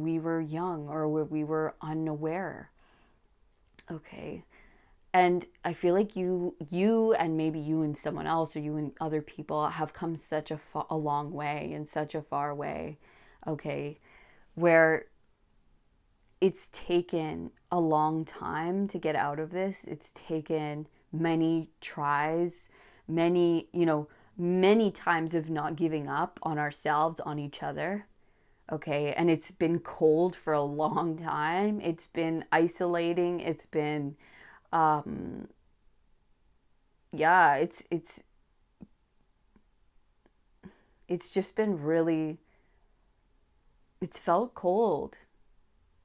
we were young or when we were unaware. Okay. And I feel like you and maybe you and someone else, or you and other people, have come such a long way, in such a far way. Okay. Where it's taken a long time to get out of this. It's taken many tries, many times of not giving up on ourselves, on each other. Okay. And it's been cold for a long time. It's been isolating. It's been, yeah, it's just been really, it's felt cold.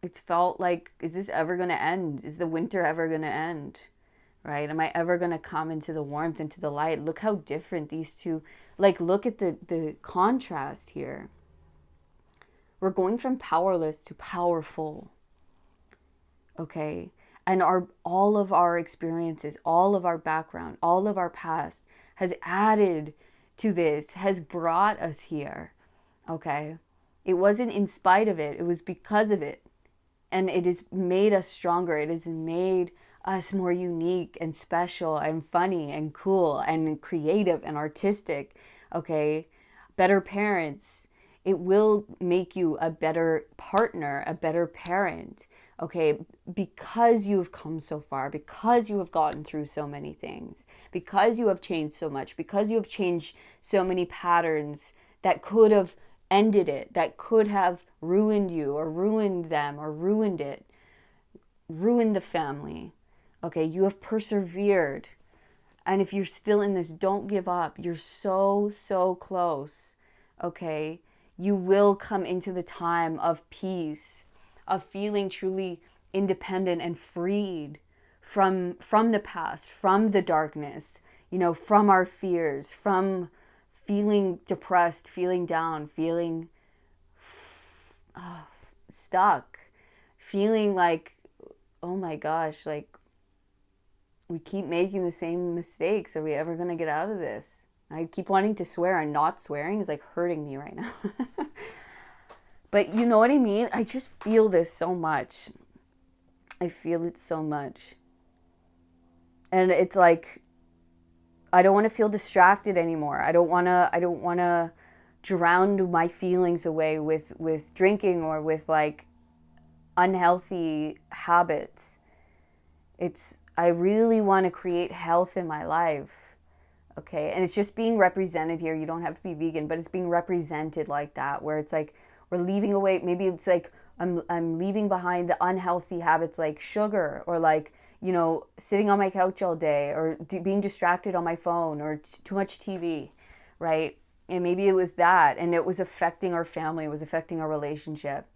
It's felt like, is this ever going to end? Is the winter ever going to end? Right? Am I ever going to come into the warmth, into the light? Look how different these two, like, look at the contrast here. We're going from powerless to powerful. Okay? And all of our experiences, all of our background, all of our past has added to this, has brought us here. Okay? It wasn't in spite of it. It was because of it. And it has made us stronger. It has made us more unique and special and funny and cool and creative and artistic. Okay? Better parents. It will make you a better partner, a better parent. Okay? Because you have come so far, because you have gotten through so many things, because you have changed so much, because you have changed so many patterns that could have ended it, that could have ruined you or ruined them or ruined it, ruined the family. Okay, you have persevered. And if you're still in this, don't give up. You're so, so close. Okay, you will come into the time of peace, of feeling truly independent and freed from the past, from the darkness, from our fears, from feeling depressed, feeling down, feeling stuck, feeling like, oh my gosh, like we keep making the same mistakes. Are we ever going to get out of this? I keep wanting to swear, and not swearing is like hurting me right now. But you know what I mean? I just feel this so much. I feel it so much. And it's like, I don't want to feel distracted anymore. I don't want to drown my feelings away with drinking or with like unhealthy habits. I really want to create health in my life. Okay? And it's just being represented here. You don't have to be vegan, but it's being represented like that, where it's like we're leaving away, maybe it's like I'm leaving behind the unhealthy habits like sugar, or like, sitting on my couch all day, or being distracted on my phone, or too much TV, right? And maybe it was that, and it was affecting our family, it was affecting our relationship.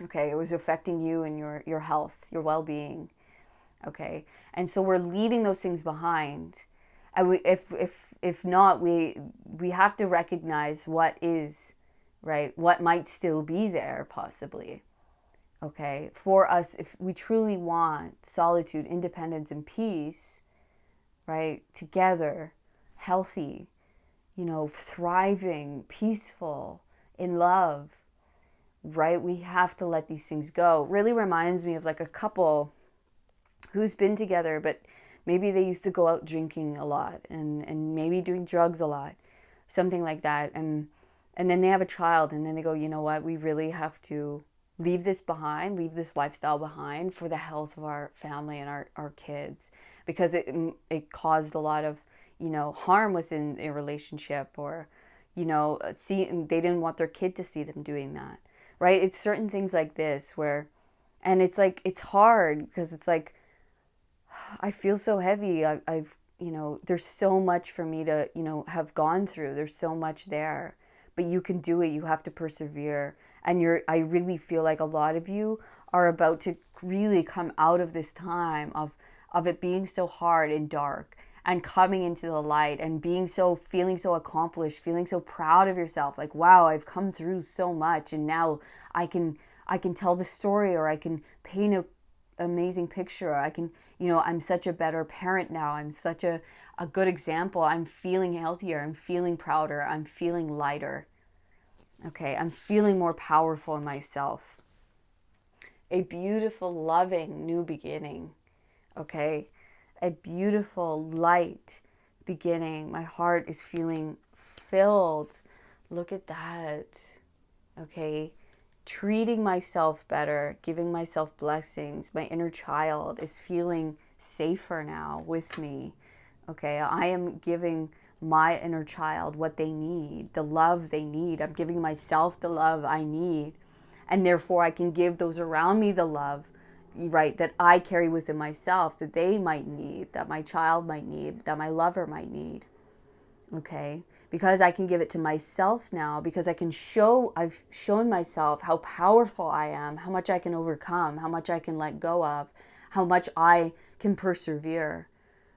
Okay, it was affecting you and your health, your well-being. Okay, and so we're leaving those things behind. And if not, we have to recognize what is, right? What might still be there, possibly. Okay, for us, if we truly want solitude, independence, and peace, right, together, healthy, thriving, peaceful, in love, right, we have to let these things go. Really reminds me of like a couple who's been together, but maybe they used to go out drinking a lot and maybe doing drugs a lot, something like that. And then they have a child, and then they go, you know what, we really have to leave this behind, leave this lifestyle behind for the health of our family and our kids, because it caused a lot of, harm within a relationship, or, they didn't want their kid to see them doing that, right? It's certain things like this where, and it's like, it's hard because it's like, I feel so heavy. I've there's so much for me to, have gone through. There's so much there, but you can do it. You have to persevere. And I really feel like a lot of you are about to really come out of this time of it being so hard and dark. and coming into the light and feeling so accomplished, feeling so proud of yourself. Like, wow, I've come through so much, and now I can tell the story, or I can paint a amazing picture. Or I can, I'm such a better parent now. I'm such a good example. I'm feeling healthier. I'm feeling prouder. I'm feeling lighter. Okay, I'm feeling more powerful in myself. A beautiful, loving new beginning. Okay, a beautiful light beginning. My heart is feeling filled. Look at that. Okay, treating myself better, giving myself blessings. My inner child is feeling safer now with me. Okay, I am giving my inner child what they need, the love they need. I'm giving myself the love I need. And therefore I can give those around me the love, right, that I carry within myself, that they might need, that my child might need, that my lover might need. Okay, because I can give it to myself now, because I've shown myself how powerful I am, how much I can overcome, how much I can let go of, how much I can persevere,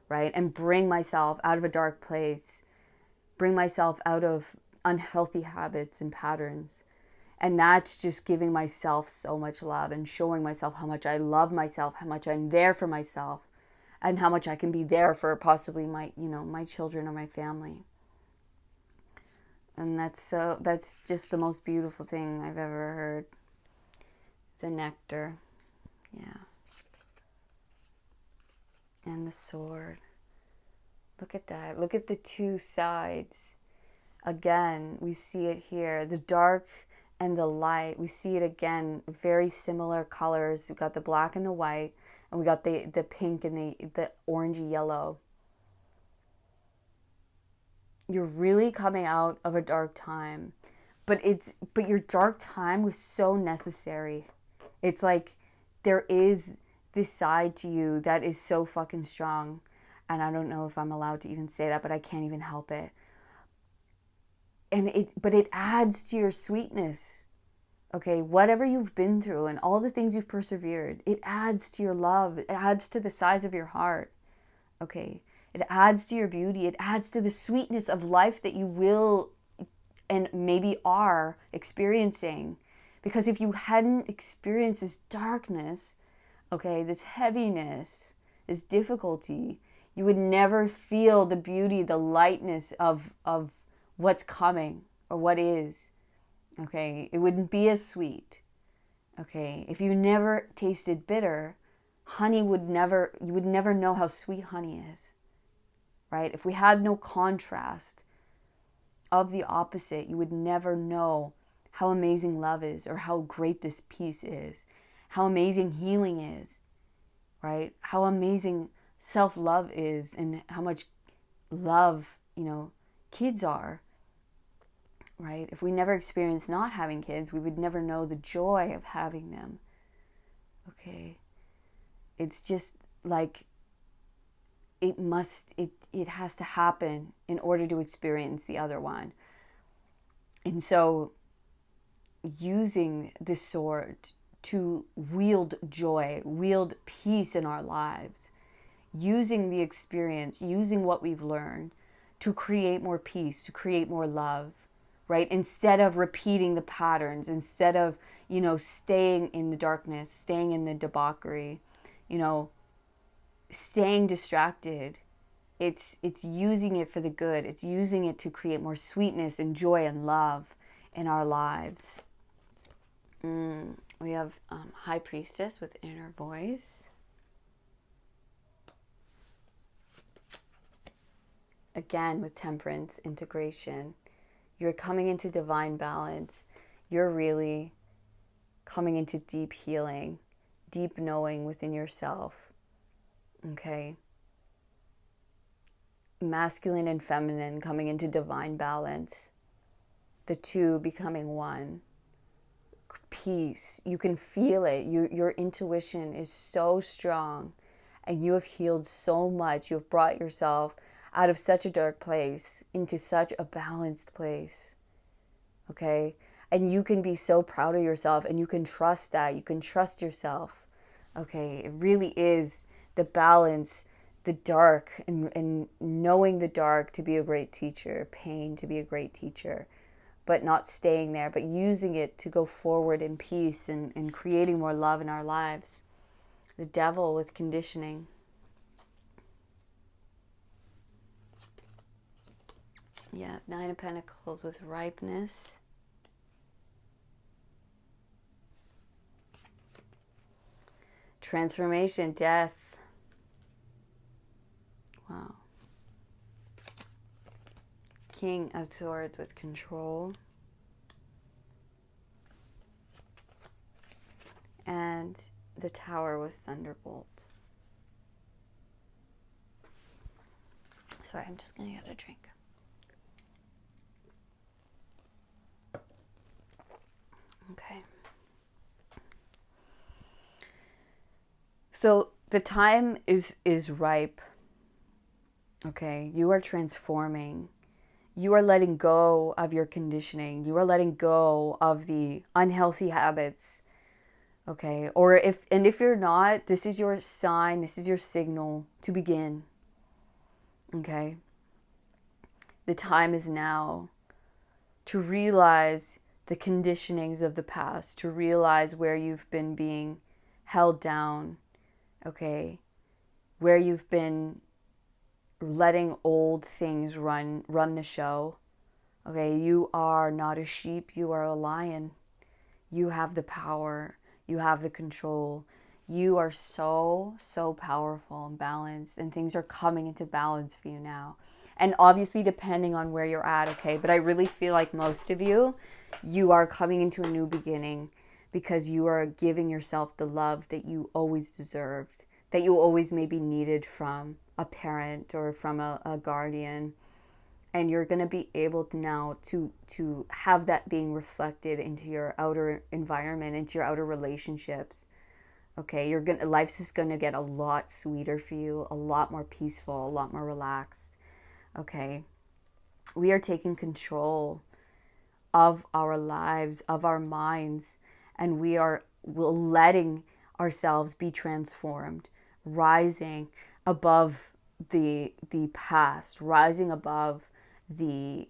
right? And bring myself out of a dark place, bring myself out of unhealthy habits and patterns. And that's just giving myself so much love and showing myself how much I love myself, how much I'm there for myself, and how much I can be there for possibly my children or my family. And that's just the most beautiful thing I've ever heard. The nectar. Yeah. And the sword. Look at that. Look at the two sides. Again, we see it here. The dark and the light. We see it again. Very similar colors. We've got the black and the white. And we got the pink and the orangey yellow. You're really coming out of a dark time. But your dark time was so necessary. It's like there is this side to you that is so fucking strong. And I don't know if I'm allowed to even say that, but I can't even help it. But it adds to your sweetness. Okay, whatever you've been through and all the things you've persevered, it adds to your love. It adds to the size of your heart. Okay, it adds to your beauty. It adds to the sweetness of life that you will and maybe are experiencing. Because if you hadn't experienced this darkness, okay, this heaviness, this difficulty, you would never feel the beauty, the lightness of what's coming or what is. Okay, it wouldn't be as sweet. Okay, if you never tasted bitter, you would never know how sweet honey is. Right? If we had no contrast of the opposite, you would never know how amazing love is, or how great this peace is, how amazing healing is, right? How amazing self-love is, and how much love, kids are, right? If we never experienced not having kids, we would never know the joy of having them. Okay? It's just like it has to happen in order to experience the other one. And so using the sword to wield joy, wield peace in our lives, using the experience, using what we've learned to create more peace, to create more love, right? Instead of repeating the patterns, instead of, staying in the darkness, staying in the debauchery, staying distracted. It's using it for the good. It's using it to create more sweetness and joy and love in our lives. We have High Priestess with Inner Voice. Again, with Temperance, integration. You're coming into divine balance. You're really coming into deep healing, deep knowing within yourself. Okay? Masculine and feminine coming into divine balance. The two becoming one. Peace. You can feel it. Your intuition is so strong, and you have healed so much. You have brought yourself out of such a dark place into such a balanced place. Okay? And you can be so proud of yourself, and you can trust that. You can trust yourself. Okay? It really is the balance the dark, and knowing the dark to be a great teacher, pain to be a great teacher, but not staying there, but using it to go forward in peace and creating more love in our lives. The devil with conditioning. Yeah, Nine of Pentacles with ripeness. Transformation, death. Wow. King of Swords with control. And the Tower with Thunderbolt. Sorry, I'm just going to get a drink. Okay. So the time is ripe. Okay, you are transforming. You are letting go of your conditioning. You are letting go of the unhealthy habits. Okay, or if you're not, this is your sign, this is your signal to begin. Okay, the time is now to realize the conditionings of the past, to realize where you've been being held down. Okay, where you've been letting old things run the show. Okay, you are not a sheep, you are a lion. You have the power, you have the control. You are so powerful and balanced, and things are coming into balance for you now. And obviously depending on where you're at, okay, but I really feel like most of you are coming into a new beginning because you are giving yourself the love that you always deserved, that you always maybe needed from a parent or from a guardian. And you're going to be able now to have that being reflected into your outer environment, into your outer relationships. Okay, life's just going to get a lot sweeter for you, a lot more peaceful, a lot more relaxed. Okay, we are taking control of our lives, of our minds, and we're letting ourselves be transformed, rising above the past, rising above the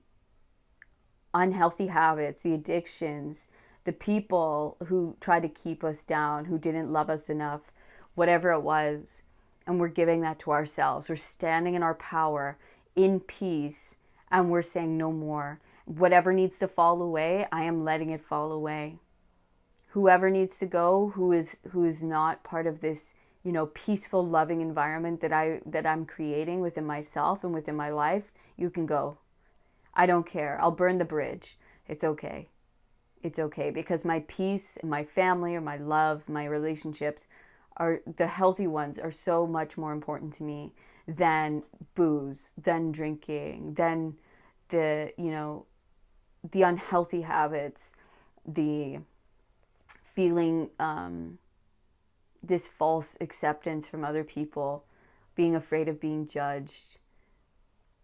unhealthy habits, the addictions, the people who tried to keep us down, who didn't love us enough, whatever it was. And we're giving that to ourselves. We're standing in our power, in peace, and we're saying no more. Whatever needs to fall away, I am letting it fall away. Whoever needs to go, who is not part of this, peaceful, loving environment that I'm creating within myself and within my life, you can go. I don't care. I'll burn the bridge. It's okay. It's okay, because my peace and my family or my love, my relationships, are the healthy ones, are so much more important to me than booze, than drinking, than the unhealthy habits, the feeling this false acceptance from other people, being afraid of being judged.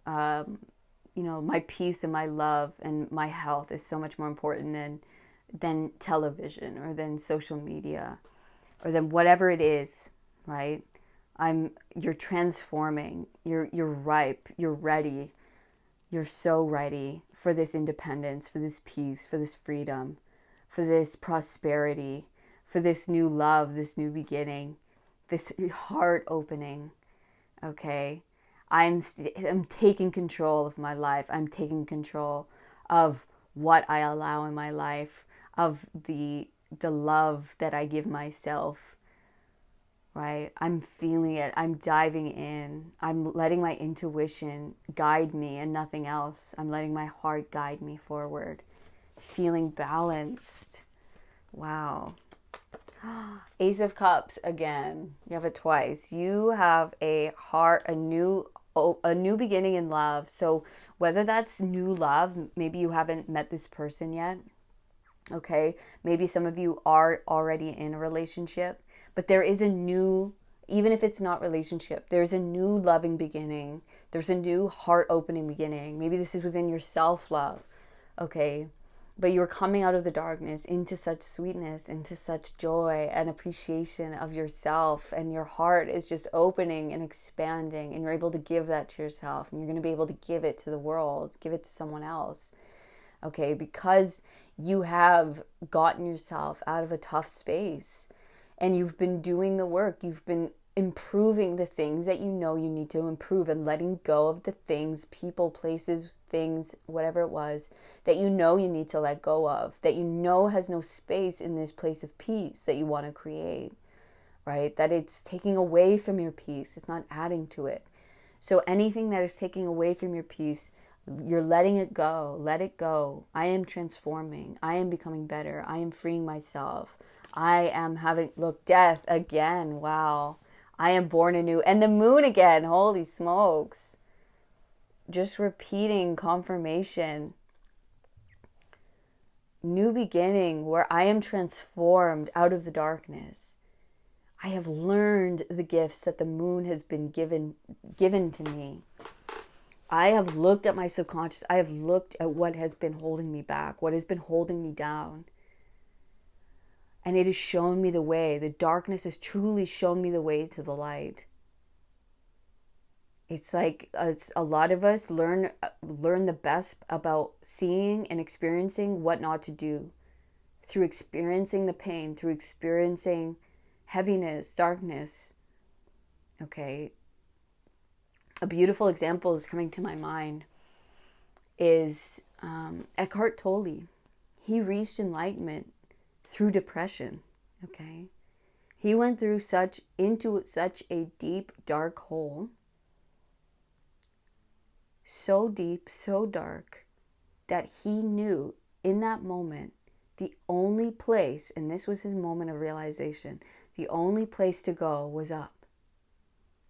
My peace and my love and my health is so much more important than television or than social media or than whatever it is, right? You're transforming, you're ripe, you're ready. You're so ready for this independence, for this peace, for this freedom, for this prosperity, for this new love, this new beginning, this heart opening, okay? I'm taking control of my life. I'm taking control of what I allow in my life, of the love that I give myself, right? I'm feeling it. I'm diving in. I'm letting my intuition guide me and nothing else. I'm letting my heart guide me forward. Feeling balanced. Wow. Ace of Cups again. You have it twice. You have a new beginning in love. So whether that's new love, maybe you haven't met this person yet. Okay, maybe some of you are already in a relationship, but there is a new, even if it's not relationship, there's a new loving beginning. There's a new heart opening beginning. Maybe this is within your self-love. Okay, But you're coming out of the darkness into such sweetness, into such joy and appreciation of yourself, and your heart is just opening and expanding, and you're able to give that to yourself, and you're going to be able to give it to the world, give it to someone else. Okay, because you have gotten yourself out of a tough space and you've been doing the work, you've been improving the things that you know you need to improve, and letting go of the things, people, places, things, whatever it was, that you know you need to let go of, that you know has no space in this place of peace that you want to create, right? That it's taking away from your peace, it's not adding to it. So anything that is taking away from your peace, you're letting it go. Let it go. I am transforming. I am becoming better. I am freeing myself. I am having, look, death again. Wow. I am born anew. And the moon again. Holy smokes. Just repeating confirmation. New beginning where I am transformed out of the darkness. I have learned the gifts that the moon has been given to me. I have looked at my subconscious. I have looked at what has been holding me back, what has been holding me down. And it has shown me the way. The darkness has truly shown me the way to the light. It's like a lot of us learn the best about seeing and experiencing what not to do. Through experiencing the pain, through experiencing heaviness, darkness. Okay. A beautiful example is coming to my mind is Eckhart Tolle. He reached enlightenment through depression. Okay. He went through into such a deep, dark hole. So deep, so dark, that he knew in that moment the only place, and this was his moment of realization, the only place to go was up.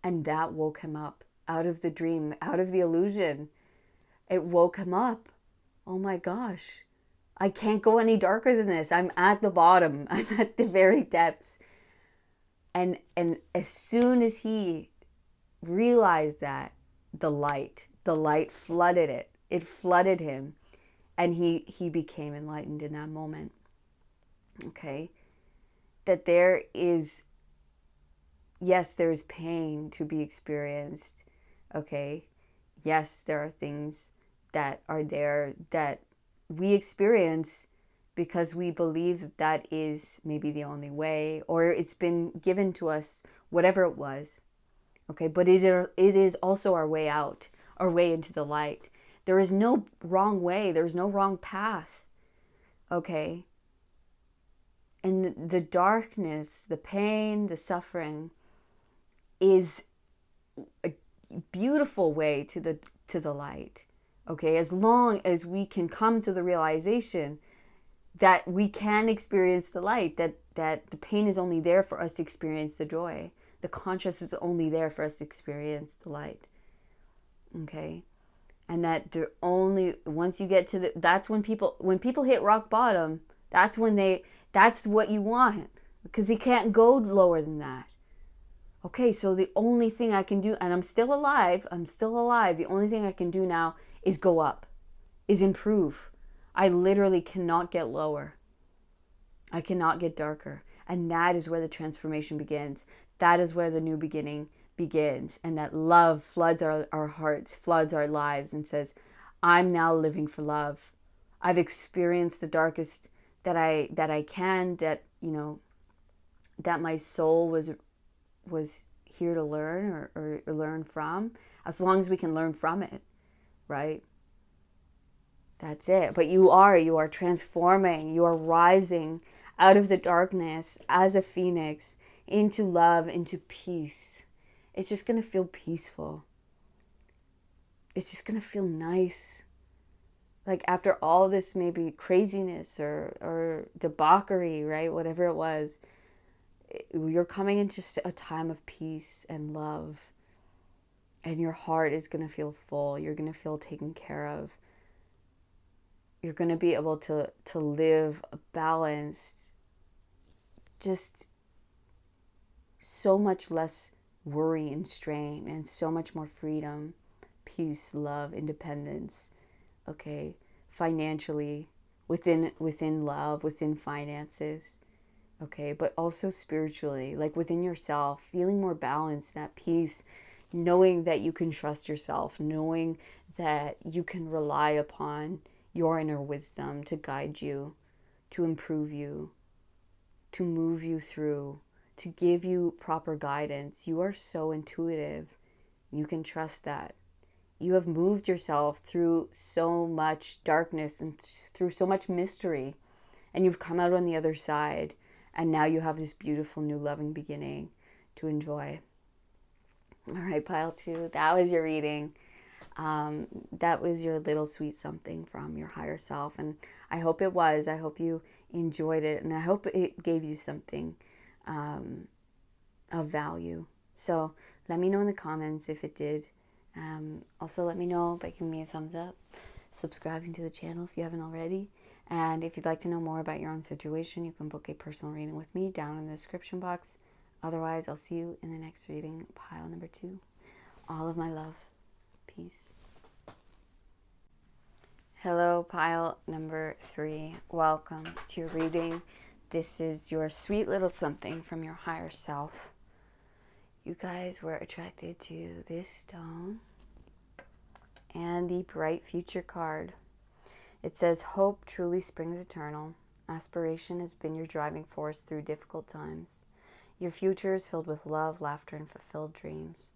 And that woke him up out of the dream, out of the illusion. It woke him up. Oh my gosh, I can't go any darker than this. I'm at the bottom. I'm at the very depths. And as soon as he realized that, the light flooded it. It flooded him. And he became enlightened in that moment. Okay? That there is, yes, there's pain to be experienced. Okay? Yes, there are things that are there that we experience because we believe that that is maybe the only way, or it's been given to us, whatever it was. Okay? But it is also our way out, our way into the light. There is no wrong way. There's no wrong path. Okay? And the darkness, the pain, the suffering is a beautiful way to the light. Okay? As long as we can come to the realization that we can experience the light, that the pain is only there for us to experience the joy. The conscious is only there for us to experience the light. Okay? And that once you get to that's when people hit rock bottom, that's what you want, because you can't go lower than that. Okay, so the only thing I can do, and I'm still alive, the only thing I can do now is go up, is improve. I literally cannot get lower. I cannot get darker. And that is where the transformation begins. That is where the new beginning begins. And that love floods our hearts, floods our lives, and says, I'm now living for love. I've experienced the darkest that I can, that, that my soul was here to learn or learn from, as long as we can learn from it, right? That's it. But you are transforming, you are rising out of the darkness as a phoenix into love, into peace. It's just going to feel peaceful. It's just going to feel nice. Like after all this maybe craziness or debauchery, right? Whatever it was, you're coming into just a time of peace and love. And your heart is going to feel full. You're going to feel taken care of. You're going to be able to live a balanced, just so much less worry and strain, and so much more freedom, peace, love, independence, okay, financially, within love, within finances, okay, but also spiritually, like within yourself, feeling more balanced and at peace, knowing that you can trust yourself, knowing that you can rely upon your inner wisdom to guide you, to improve you, to move you through, to give you proper guidance. You are so intuitive. You can trust that. You have moved yourself through so much darkness and through so much mystery, and you've come out on the other side, and now you have this beautiful new loving beginning to enjoy. All right, pile 2, that was your reading. That was your little sweet something from your higher self, and I hope it was. I hope you enjoyed it, and I hope it gave you something of value. So let me know in the comments if it did. Also let me know by giving me a thumbs up, subscribing to the channel if you haven't already, and if you'd like to know more about your own situation, you can book a personal reading with me down in the description box. Otherwise, I'll see you in the next reading, pile number 2. All of my love. Peace. Hello, pile number 3. Welcome to your reading. This is your sweet little something from your higher self. You guys were attracted to this stone and the bright future card. It says, hope truly springs eternal. Aspiration has been your driving force through difficult times. Your future is filled with love, laughter, and fulfilled dreams.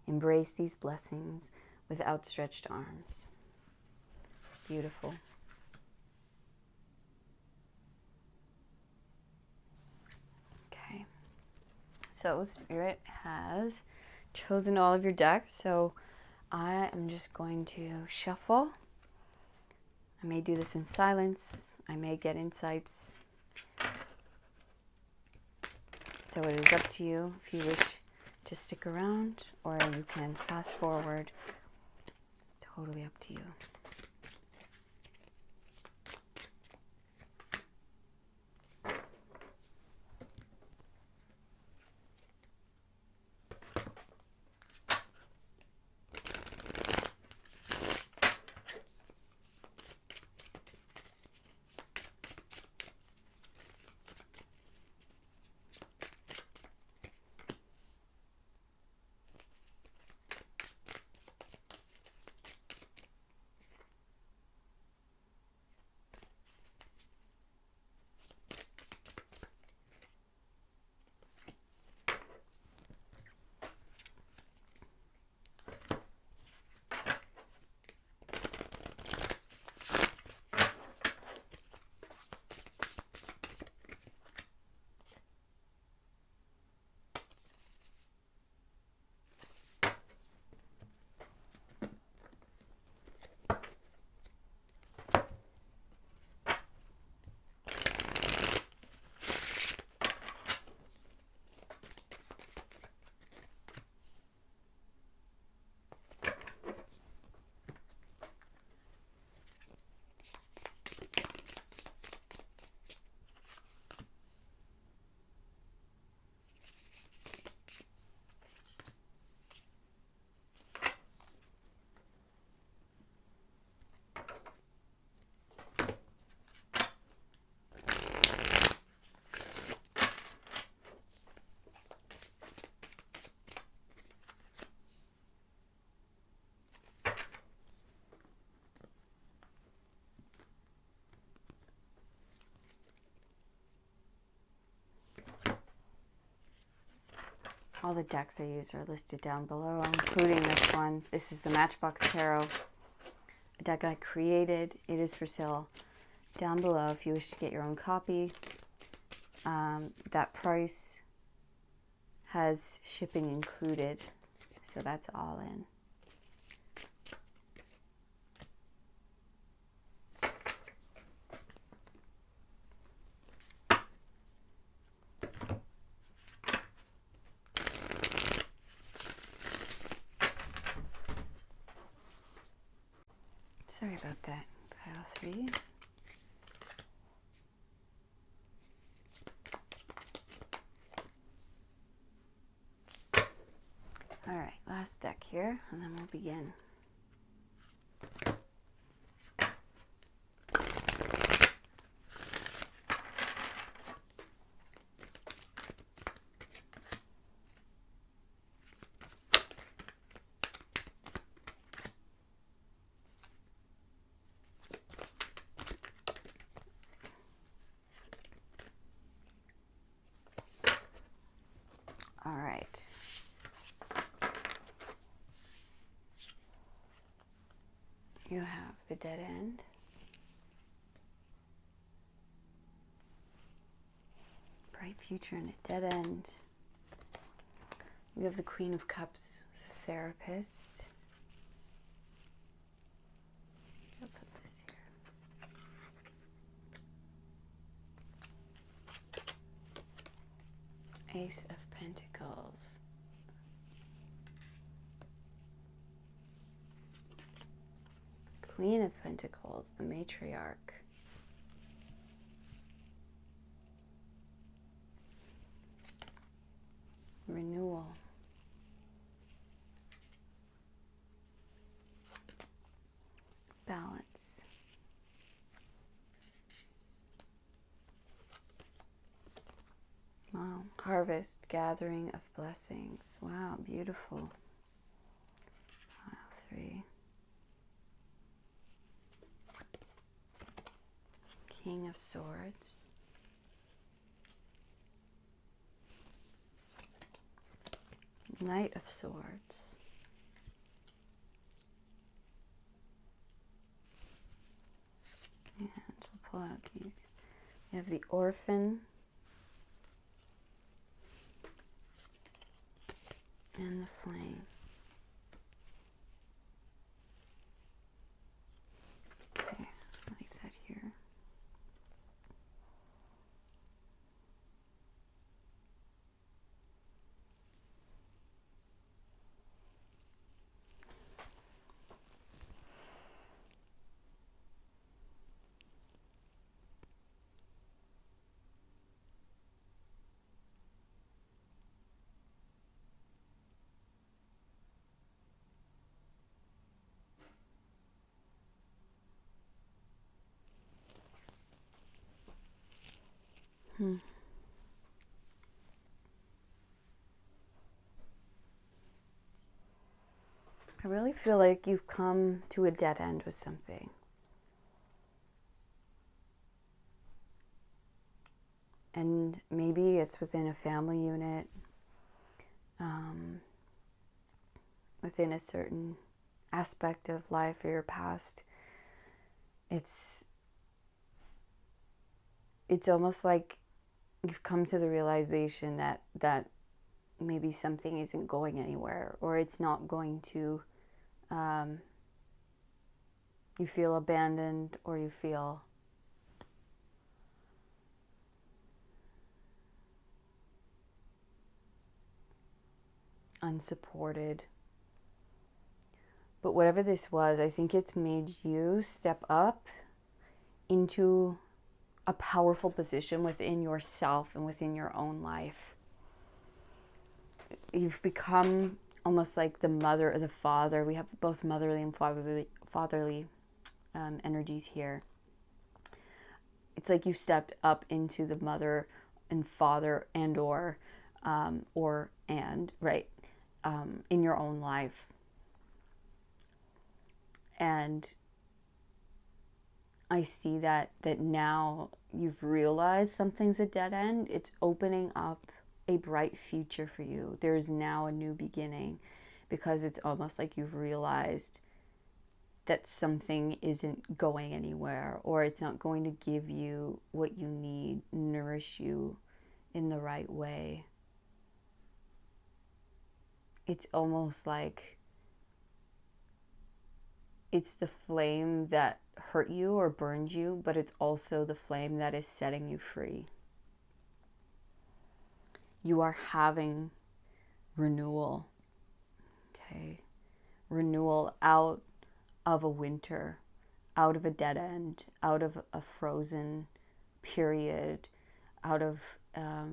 Embrace these blessings with outstretched arms. Beautiful. Okay. So Spirit has chosen all of your decks, so I am just going to shuffle. I may do this in silence. I may get insights. So it is up to you if you wish to stick around, or you can fast forward. Totally up to you. All the decks I use are listed down below, including this one. This is the Matchbox Tarot, a deck I created. It is for sale down below if you wish to get your own copy. That price has shipping included, so that's all in. Sorry about that, pile 3. All right, last deck here, and then we'll begin. You have the dead end. Bright future and a dead end. We have the Queen of Cups, therapist. I'll put this here. Ace of Pentacles. Queen of Pentacles, the matriarch. Renewal. Balance. Wow. Harvest, gathering of blessings. Wow, beautiful. Pile 3. King of Swords. Knight of Swords. And we'll pull out these. We have the Orphan. And the Flame. Okay, I'll leave that here. I really feel like you've come to a dead end with something. And maybe it's within a family unit, within a certain aspect of life or your past. It's almost like you've come to the realization that maybe something isn't going anywhere, or it's not going to, you feel abandoned, or you feel unsupported. But whatever this was, I think it's made you step up into a powerful position within yourself and within your own life. You've become almost like the mother or the father. We have both motherly and fatherly energies here. It's like you stepped up into the mother and father and in your own life. And I see that now you've realized something's a dead end. It's opening up a bright future for you. There's now a new beginning, because it's almost like you've realized that something isn't going anywhere, or it's not going to give you what you need, nourish you in the right way. It's almost like it's the flame that hurt you or burned you, but it's also the flame that is setting you free. You are having renewal, okay? Renewal out of a winter, out of a dead end, out of a frozen period, out of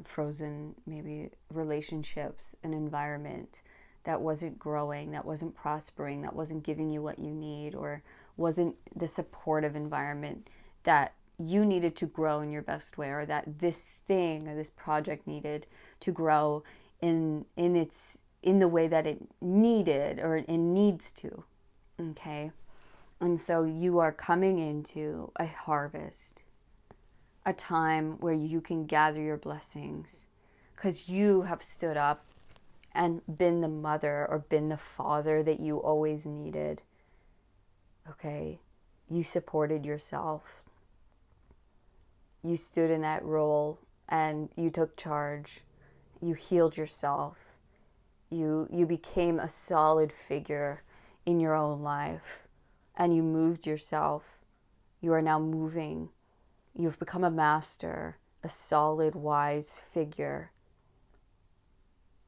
frozen maybe relationships, an environment that wasn't growing, that wasn't prospering, that wasn't giving you what you need, or wasn't the supportive environment that you needed to grow in your best way, or that this thing or this project needed to grow in the way that it needed or it needs to. Okay? And so you are coming into a harvest, a time where you can gather your blessings, because you have stood up and been the mother or been the father that you always needed. Okay? You supported yourself. You stood in that role and you took charge. You healed yourself. You became a solid figure in your own life, and you moved yourself. You are now moving. You've become a master, a solid, wise figure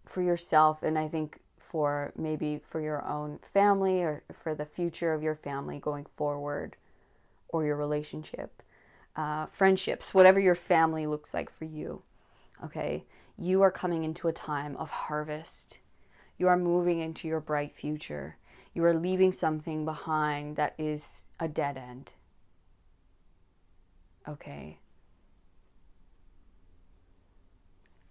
for yourself, and I think for maybe for your own family or for the future of your family going forward, or your relationship, friendships, whatever your family looks like for you. Okay, you are coming into a time of harvest. You are moving into your bright future. You are leaving something behind that is a dead end. Okay.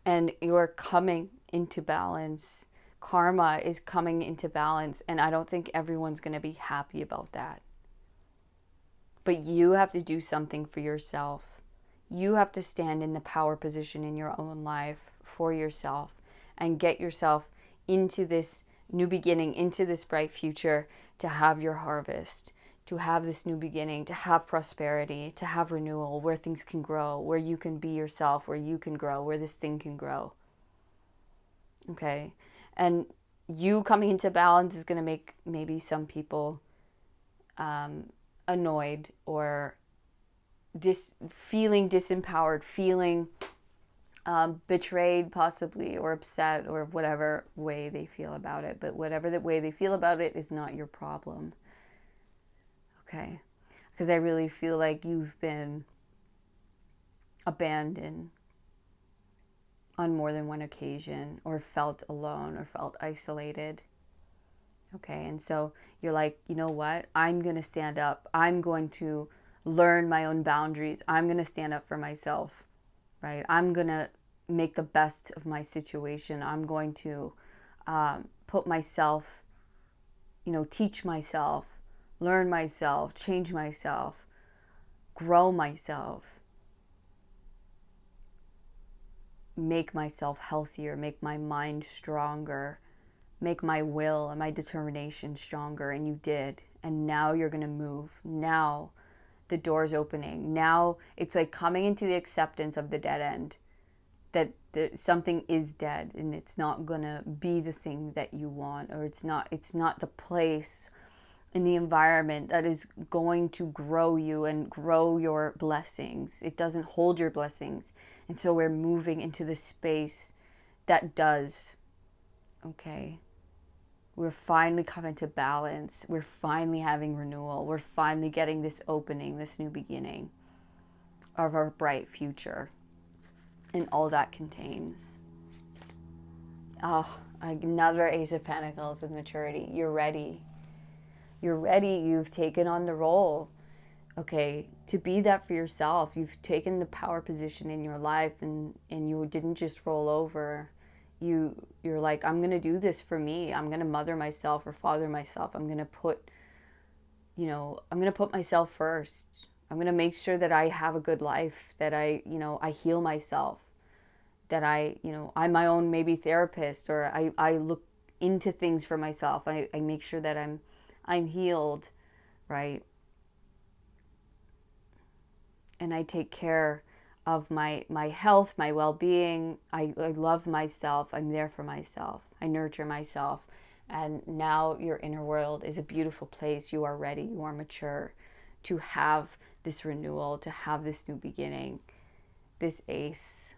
And you are coming into balance. Karma is coming into balance, and I don't think everyone's going to be happy about that. But you have to do something for yourself. You have to stand in the power position in your own life for yourself and get yourself into this new beginning, into this bright future, to have your harvest, to have this new beginning, to have prosperity, to have renewal, where things can grow, where you can be yourself, where you can grow, where this thing can grow. Okay? And you coming into balance is going to make maybe some people annoyed, or feeling disempowered, feeling betrayed possibly, or upset, or whatever way they feel about it. But whatever the way they feel about it is not your problem. Okay? Because I really feel like you've been abandoned on more than one occasion, or felt alone, or felt isolated. Okay, and so you're like, you know what? I'm going to stand up. I'm going to learn my own boundaries. I'm going to stand up for myself, right? I'm going to make the best of my situation. I'm going to put myself, teach myself, learn myself, change myself, grow myself, make myself healthier, make my mind stronger, make my will and my determination stronger. And you did. And now you're going to move. Now the door's opening. Now it's like coming into the acceptance of the dead end, that something is dead and it's not going to be the thing that you want, or it's not the place in the environment that is going to grow you and grow your blessings. It doesn't hold your blessings. And so we're moving into the space that does. Okay? We're finally coming to balance. We're finally having renewal. We're finally getting this opening, this new beginning of our bright future, and all that contains. Oh, another Ace of Pentacles with maturity. You're ready. You're ready. You've taken on the role, okay, to be that for yourself. You've taken the power position in your life, and you didn't just roll over. You're like, I'm going to do this for me. I'm going to mother myself or father myself. I'm going to put myself first. I'm going to make sure that I have a good life, that I heal myself, that I'm my own maybe therapist, or I look into things for myself. I make sure that I'm healed, right? And I take care of my health, my well-being. I love myself. I'm there for myself. I nurture myself. And now your inner world is a beautiful place. You are ready. You are mature to have this renewal, to have this new beginning, this ace,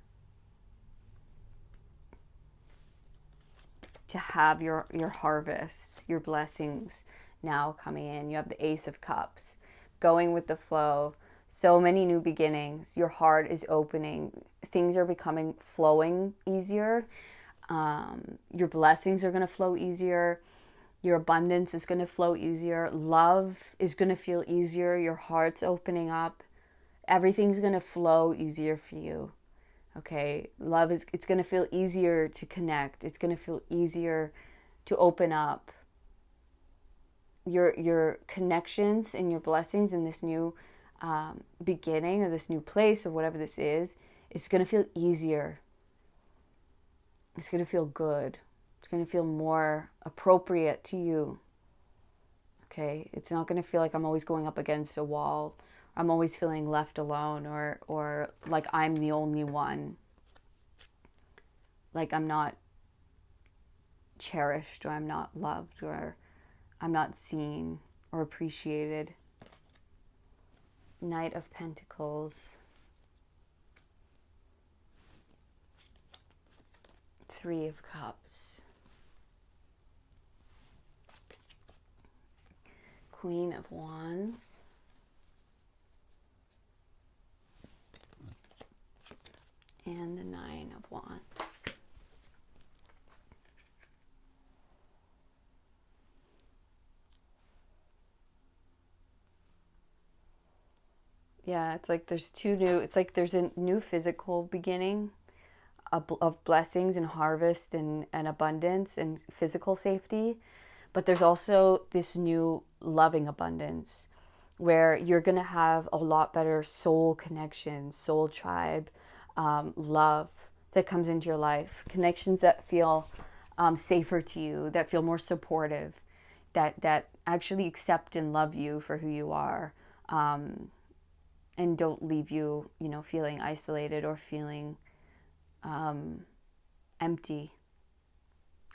to have your harvest, your blessings now coming in. You have the Ace of Cups, going with the flow. So many new beginnings. Your heart is opening. Things are flowing easier. Your blessings are going to flow easier. Your abundance is going to flow easier. Love is going to feel easier. Your heart's opening up. Everything's going to flow easier for you. Okay? It's going to feel easier to connect. It's going to feel easier to open up. Your connections and your blessings in this new beginning, or this new place, or whatever this is, it's going to feel easier. It's going to feel good. It's going to feel more appropriate to you. Okay, it's not going to feel like I'm always going up against a wall. I'm always feeling left alone, or like I'm the only one. Like I'm not cherished, or I'm not loved, or I'm not seen or appreciated. Knight of Pentacles. Three of Cups. Queen of Wands. And the Nine of Wands. Yeah, it's like there's it's like there's a new physical beginning of blessings and harvest and abundance and physical safety. But there's also this new loving abundance where you're going to have a lot better soul connection, soul tribe, love that comes into your life. Connections that feel safer to you, that feel more supportive, that actually accept and love you for who you are. And don't leave you, feeling isolated or feeling empty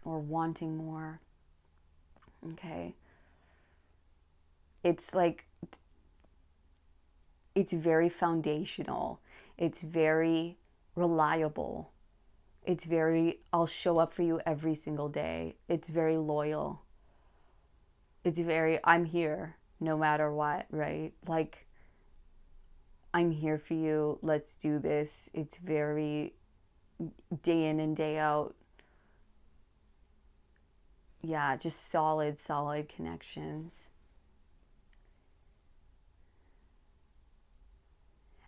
or wanting more. Okay. It's like, it's very foundational. It's very reliable. It's very, I'll show up for you every single day. It's very loyal. It's very, I'm here no matter what, right? Like, I'm here for you. Let's do this. It's very day in and day out. Yeah, just solid connections.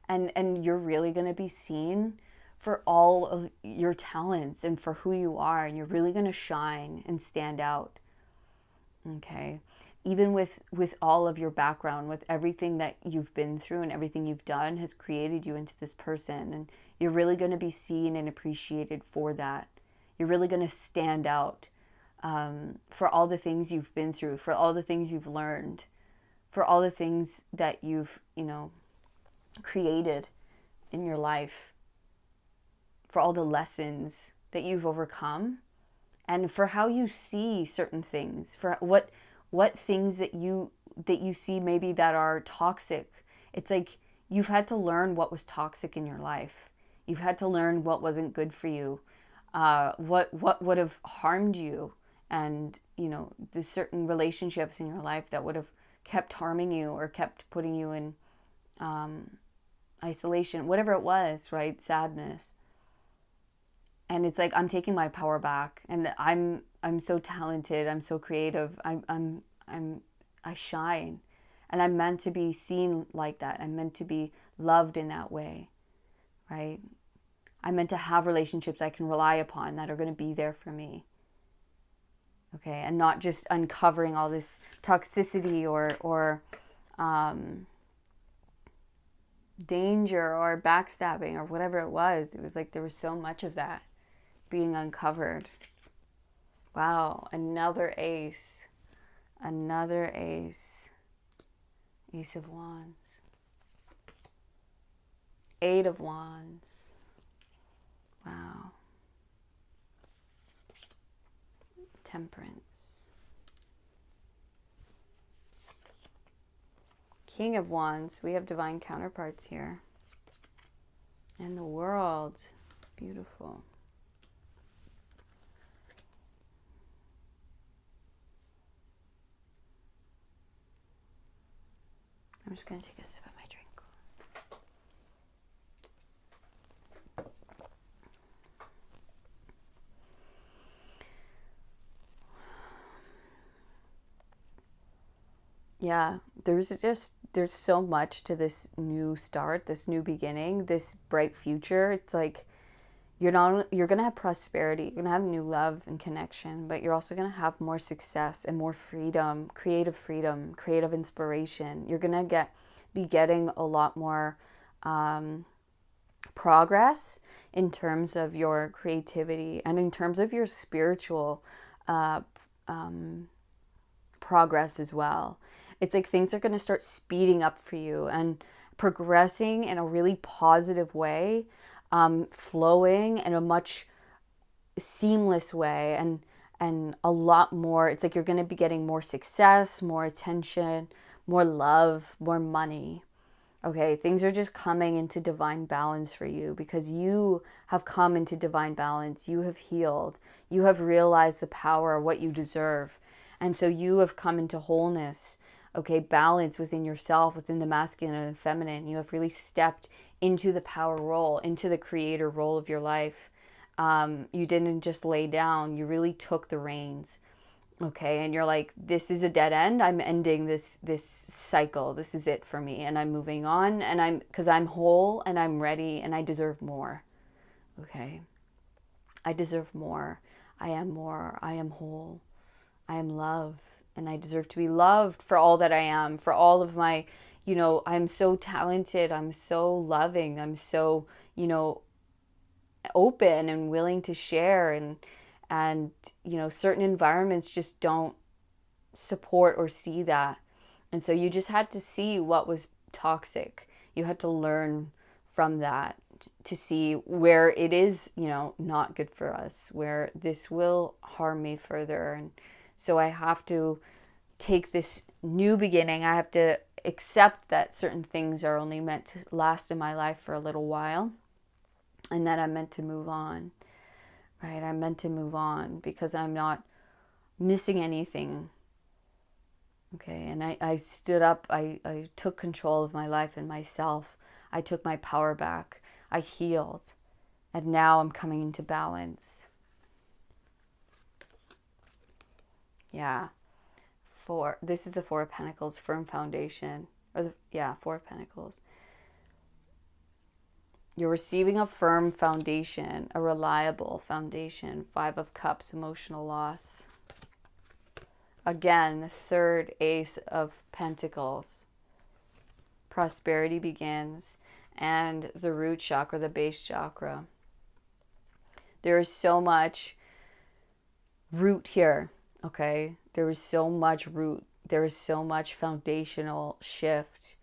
And you're really going to be seen for all of your talents and for who you are, and you're really going to shine and stand out. Okay? Even with all of your background, with everything that you've been through and everything you've done has created you into this person, and you're really going to be seen and appreciated for that. You're really going to stand out for all the things you've been through, for all the things you've learned, for all the things that you've, created in your life, for all the lessons that you've overcome, and for how you see certain things, for what things that you see maybe that are toxic. It's like you've had to learn what was toxic in your life. You've had to learn what wasn't good for you, what would have harmed you, and there's certain relationships in your life that would have kept harming you or kept putting you in isolation, whatever it was, right? Sadness. And it's like, I'm taking my power back, and I'm so talented, I'm so creative, I shine, and I'm meant to be seen like that. I'm meant to be loved in that way, right? I'm meant to have relationships I can rely upon that are going to be there for me. Okay, and not just uncovering all this toxicity or danger or backstabbing or whatever it was. It was like there was so much of that being uncovered. Wow, another ace. Another ace. Ace of Wands. Eight of Wands. Wow. Temperance. King of Wands. We have divine counterparts here. And the World. Beautiful. I'm just going to take a sip of my drink. Yeah, there's so much to this new start, this new beginning, this bright future. It's like you're going to have prosperity, you're going to have new love and connection, but you're also going to have more success and more freedom, creative inspiration. You're going to be getting a lot more progress in terms of your creativity and in terms of your spiritual progress as well. It's like things are going to start speeding up for you and progressing in a really positive way, flowing in a much seamless way, and a lot more. It's like you're going to be getting more success, more attention, more love, more money. Okay, things are just coming into divine balance for you because you have come into divine balance. You have healed. You have realized the power of what you deserve. And so you have come into wholeness, okay, balance within yourself, within the masculine and feminine. You have really stepped into the power role, into the creator role of your life. You didn't just lay down, you really took the reins. Okay, and you're like, this is a dead end. I'm ending this cycle. This is it for me, and I'm moving on, and because I'm whole and I'm ready and I deserve more. Okay, I deserve more. I am more. I am whole. I am love, and I deserve to be loved for all that I am, for all of my, I'm so talented. I'm so loving. I'm so, open and willing to share, and certain environments just don't support or see that. And so you just had to see what was toxic. You had to learn from that to see where it is, not good for us, where this will harm me further. And so I have to take this new beginning. I have to accept that certain things are only meant to last in my life for a little while, and that I'm meant to move on. Right? I'm meant to move on because I'm not missing anything. Okay, and I stood up, I took control of my life and myself. I took my power back. I healed. And now I'm coming into balance. Yeah. This is the Four of Pentacles, firm foundation. Four of Pentacles. You're receiving a firm foundation, a reliable foundation. Five of Cups, emotional loss. Again, the third Ace of Pentacles. Prosperity begins. And the root chakra, the base chakra. There is so much root here, okay? There is so much root. There is so much foundational shift.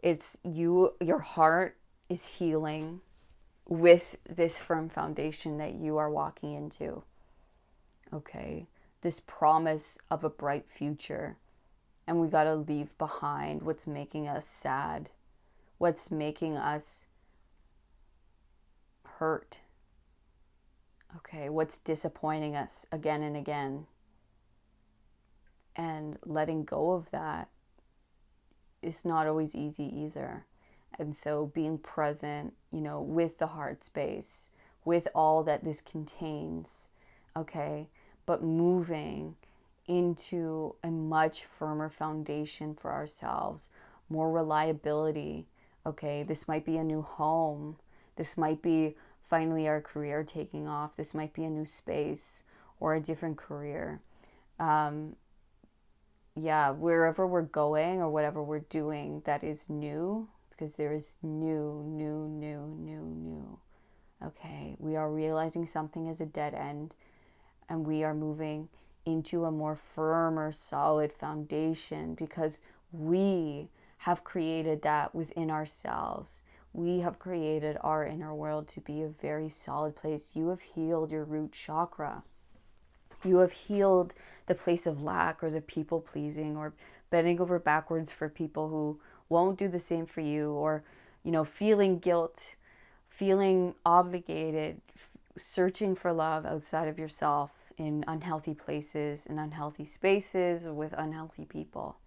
It's your heart is healing with this firm foundation that you are walking into. Okay? This promise of a bright future. And we got to leave behind what's making us sad, what's making us hurt. Okay? What's disappointing us again and again. And letting go of that is not always easy either. And so being present, with the heart space, with all that this contains, okay, but moving into a much firmer foundation for ourselves, more reliability, okay. This might be a new home. This might be finally our career taking off. This might be a new space or a different career. Wherever we're going or whatever we're doing that is new, because there is new. Okay, we are realizing something is a dead end, and we are moving into a more firmer, solid foundation because we have created that within ourselves. We have created our inner world to be a very solid place. You have healed your root chakra. You have healed the place of lack or the people pleasing or bending over backwards for people who won't do the same for you, or feeling guilt, feeling obligated, searching for love outside of yourself in unhealthy places, in unhealthy spaces, with unhealthy people.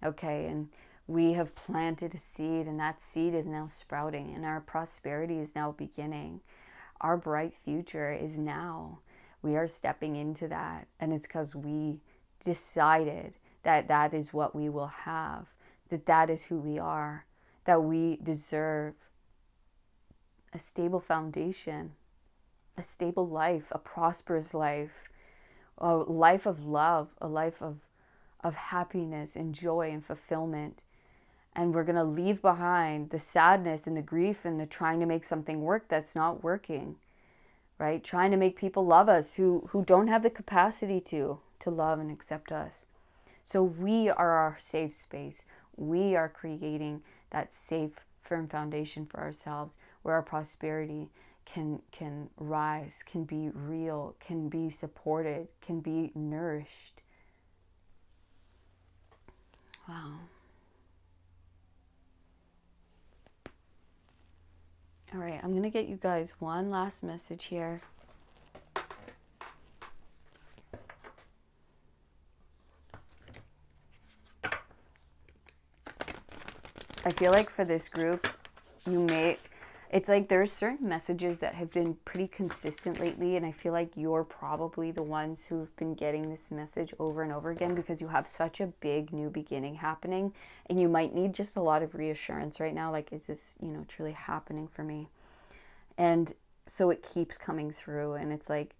Okay, and we have planted a seed, and that seed is now sprouting, and our prosperity is now beginning. Our bright future is now. We are stepping into that, and it's because we decided that that is what we will have, that is who we are, that we deserve a stable foundation, a stable life, a prosperous life, a life of love, a life of happiness and joy and fulfillment. And we're going to leave behind the sadness and the grief and the trying to make something work that's not working, right? Trying to make people love us who don't have the capacity to love and accept us. So we are our safe space. We are creating that safe, firm foundation for ourselves where our prosperity can rise, can be real, can be supported, can be nourished. Wow. All right, I'm going to get you guys one last message here. I feel like for this group, it's like there's certain messages that have been pretty consistent lately, and I feel like you're probably the ones who've been getting this message over and over again because you have such a big new beginning happening, and you might need just a lot of reassurance right now, like, is this, truly happening for me? And so it keeps coming through, and it's like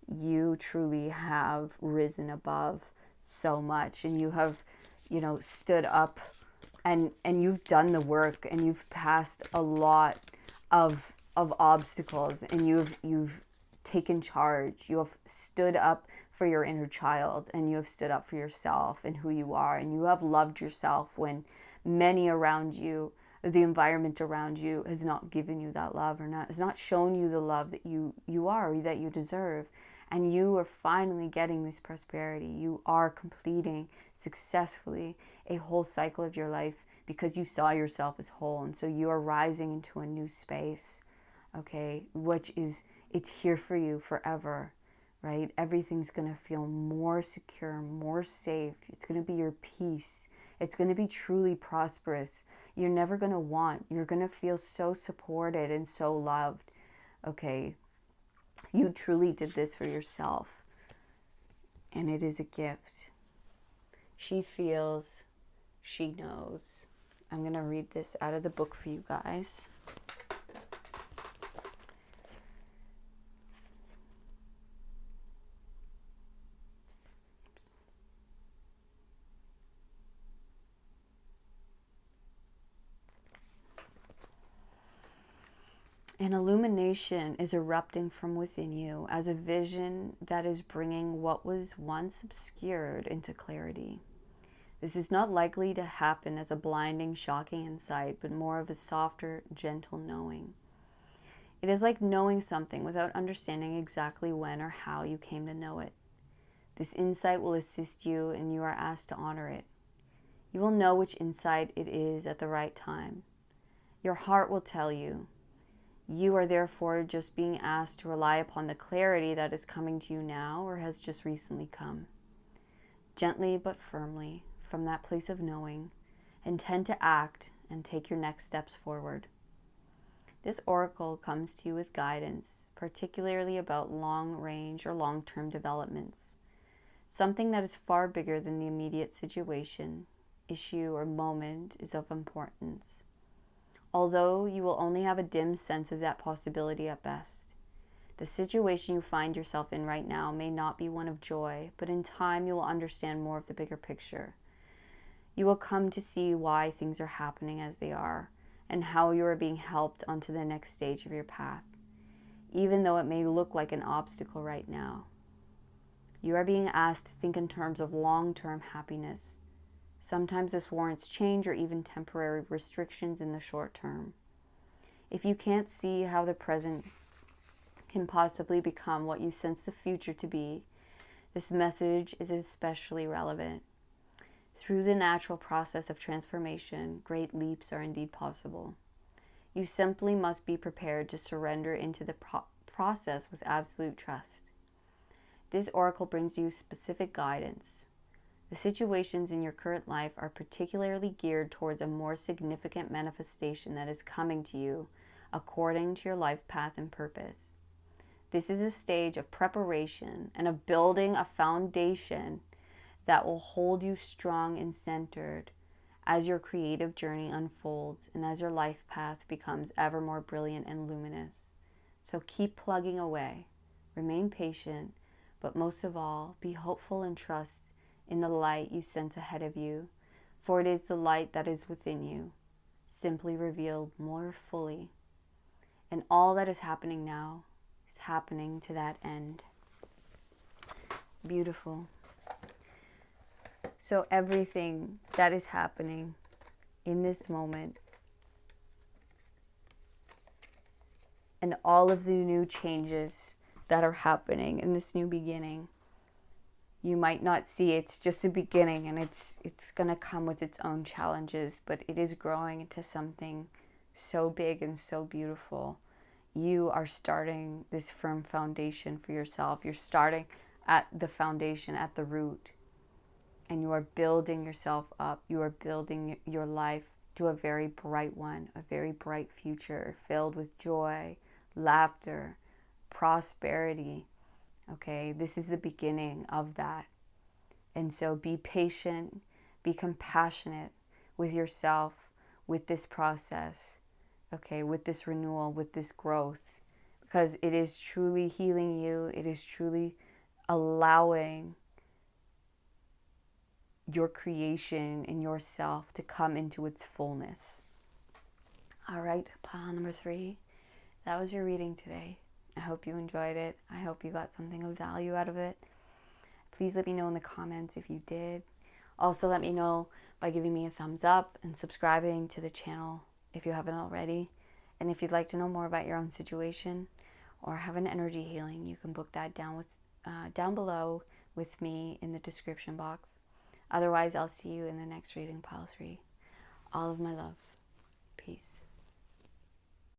you truly have risen above so much, and you have, stood up, and you've done the work, and you've passed a lot of obstacles, and you've taken charge. You have stood up for your inner child, and you have stood up for yourself and who you are, and you have loved yourself when many around you, the environment around you, has not given you that love, or has not shown you the love that you are, or that you deserve. And you are finally getting this prosperity. You are completing successfully a whole cycle of your life because you saw yourself as whole. And so you are rising into a new space, okay, it's here for you forever, right? Everything's going to feel more secure, more safe. It's going to be your peace. It's going to be truly prosperous. You're never going to want. You're going to feel so supported and so loved, okay? You truly did this for yourself, and it is a gift. She feels, she knows. I'm going to read this out of the book for you guys. An illumination is erupting from within you as a vision that is bringing what was once obscured into clarity. This is not likely to happen as a blinding, shocking insight, but more of a softer, gentle knowing. It is like knowing something without understanding exactly when or how you came to know it. This insight will assist you, and you are asked to honor it. You will know which insight it is at the right time. Your heart will tell you. You are therefore just being asked to rely upon the clarity that is coming to you now or has just recently come. Gently but firmly, from that place of knowing, intend to act and take your next steps forward. This oracle comes to you with guidance, particularly about long-range or long-term developments, something that is far bigger than the immediate situation, issue, or moment is of importance. Although you will only have a dim sense of that possibility at best. The situation you find yourself in right now may not be one of joy, but in time you will understand more of the bigger picture. You will come to see why things are happening as they are, and how you are being helped onto the next stage of your path, even though it may look like an obstacle right now. You are being asked to think in terms of long-term happiness. Sometimes this warrants change or even temporary restrictions in the short term. If you can't see how the present can possibly become what you sense the future to be, this message is especially relevant. Through the natural process of transformation, great leaps are indeed possible. You simply must be prepared to surrender into the process with absolute trust. This oracle brings you specific guidance. The situations in your current life are particularly geared towards a more significant manifestation that is coming to you according to your life path and purpose. This is a stage of preparation and of building a foundation that will hold you strong and centered as your creative journey unfolds and as your life path becomes ever more brilliant and luminous. So keep plugging away, remain patient, but most of all, be hopeful and trust in the light you sense ahead of you, for it is the light that is within you, simply revealed more fully. And all that is happening now is happening to that end. Beautiful. So everything that is happening in this moment and all of the new changes that are happening in this new beginning, you might not see it's just a beginning, and it's going to come with its own challenges, but it is growing into something so big and so beautiful. You are starting this firm foundation for yourself. You're starting at the foundation, at the root, and you are building yourself up. You are building your life to a very bright one, a very bright future filled with joy, laughter, prosperity. Okay, this is the beginning of that. And so be patient, be compassionate with yourself, with this process, okay, with this renewal, with this growth, because it is truly healing you. It is truly allowing your creation and yourself to come into its fullness. All right, pile number 3. That was your reading today. I hope you enjoyed it. I hope you got something of value out of it. Please let me know in the comments if you did. Also, let me know by giving me a thumbs up and subscribing to the channel if you haven't already. And if you'd like to know more about your own situation or have an energy healing, you can book that down below with me in the description box. Otherwise, I'll see you in the next reading, pile 3. All of my love. Peace.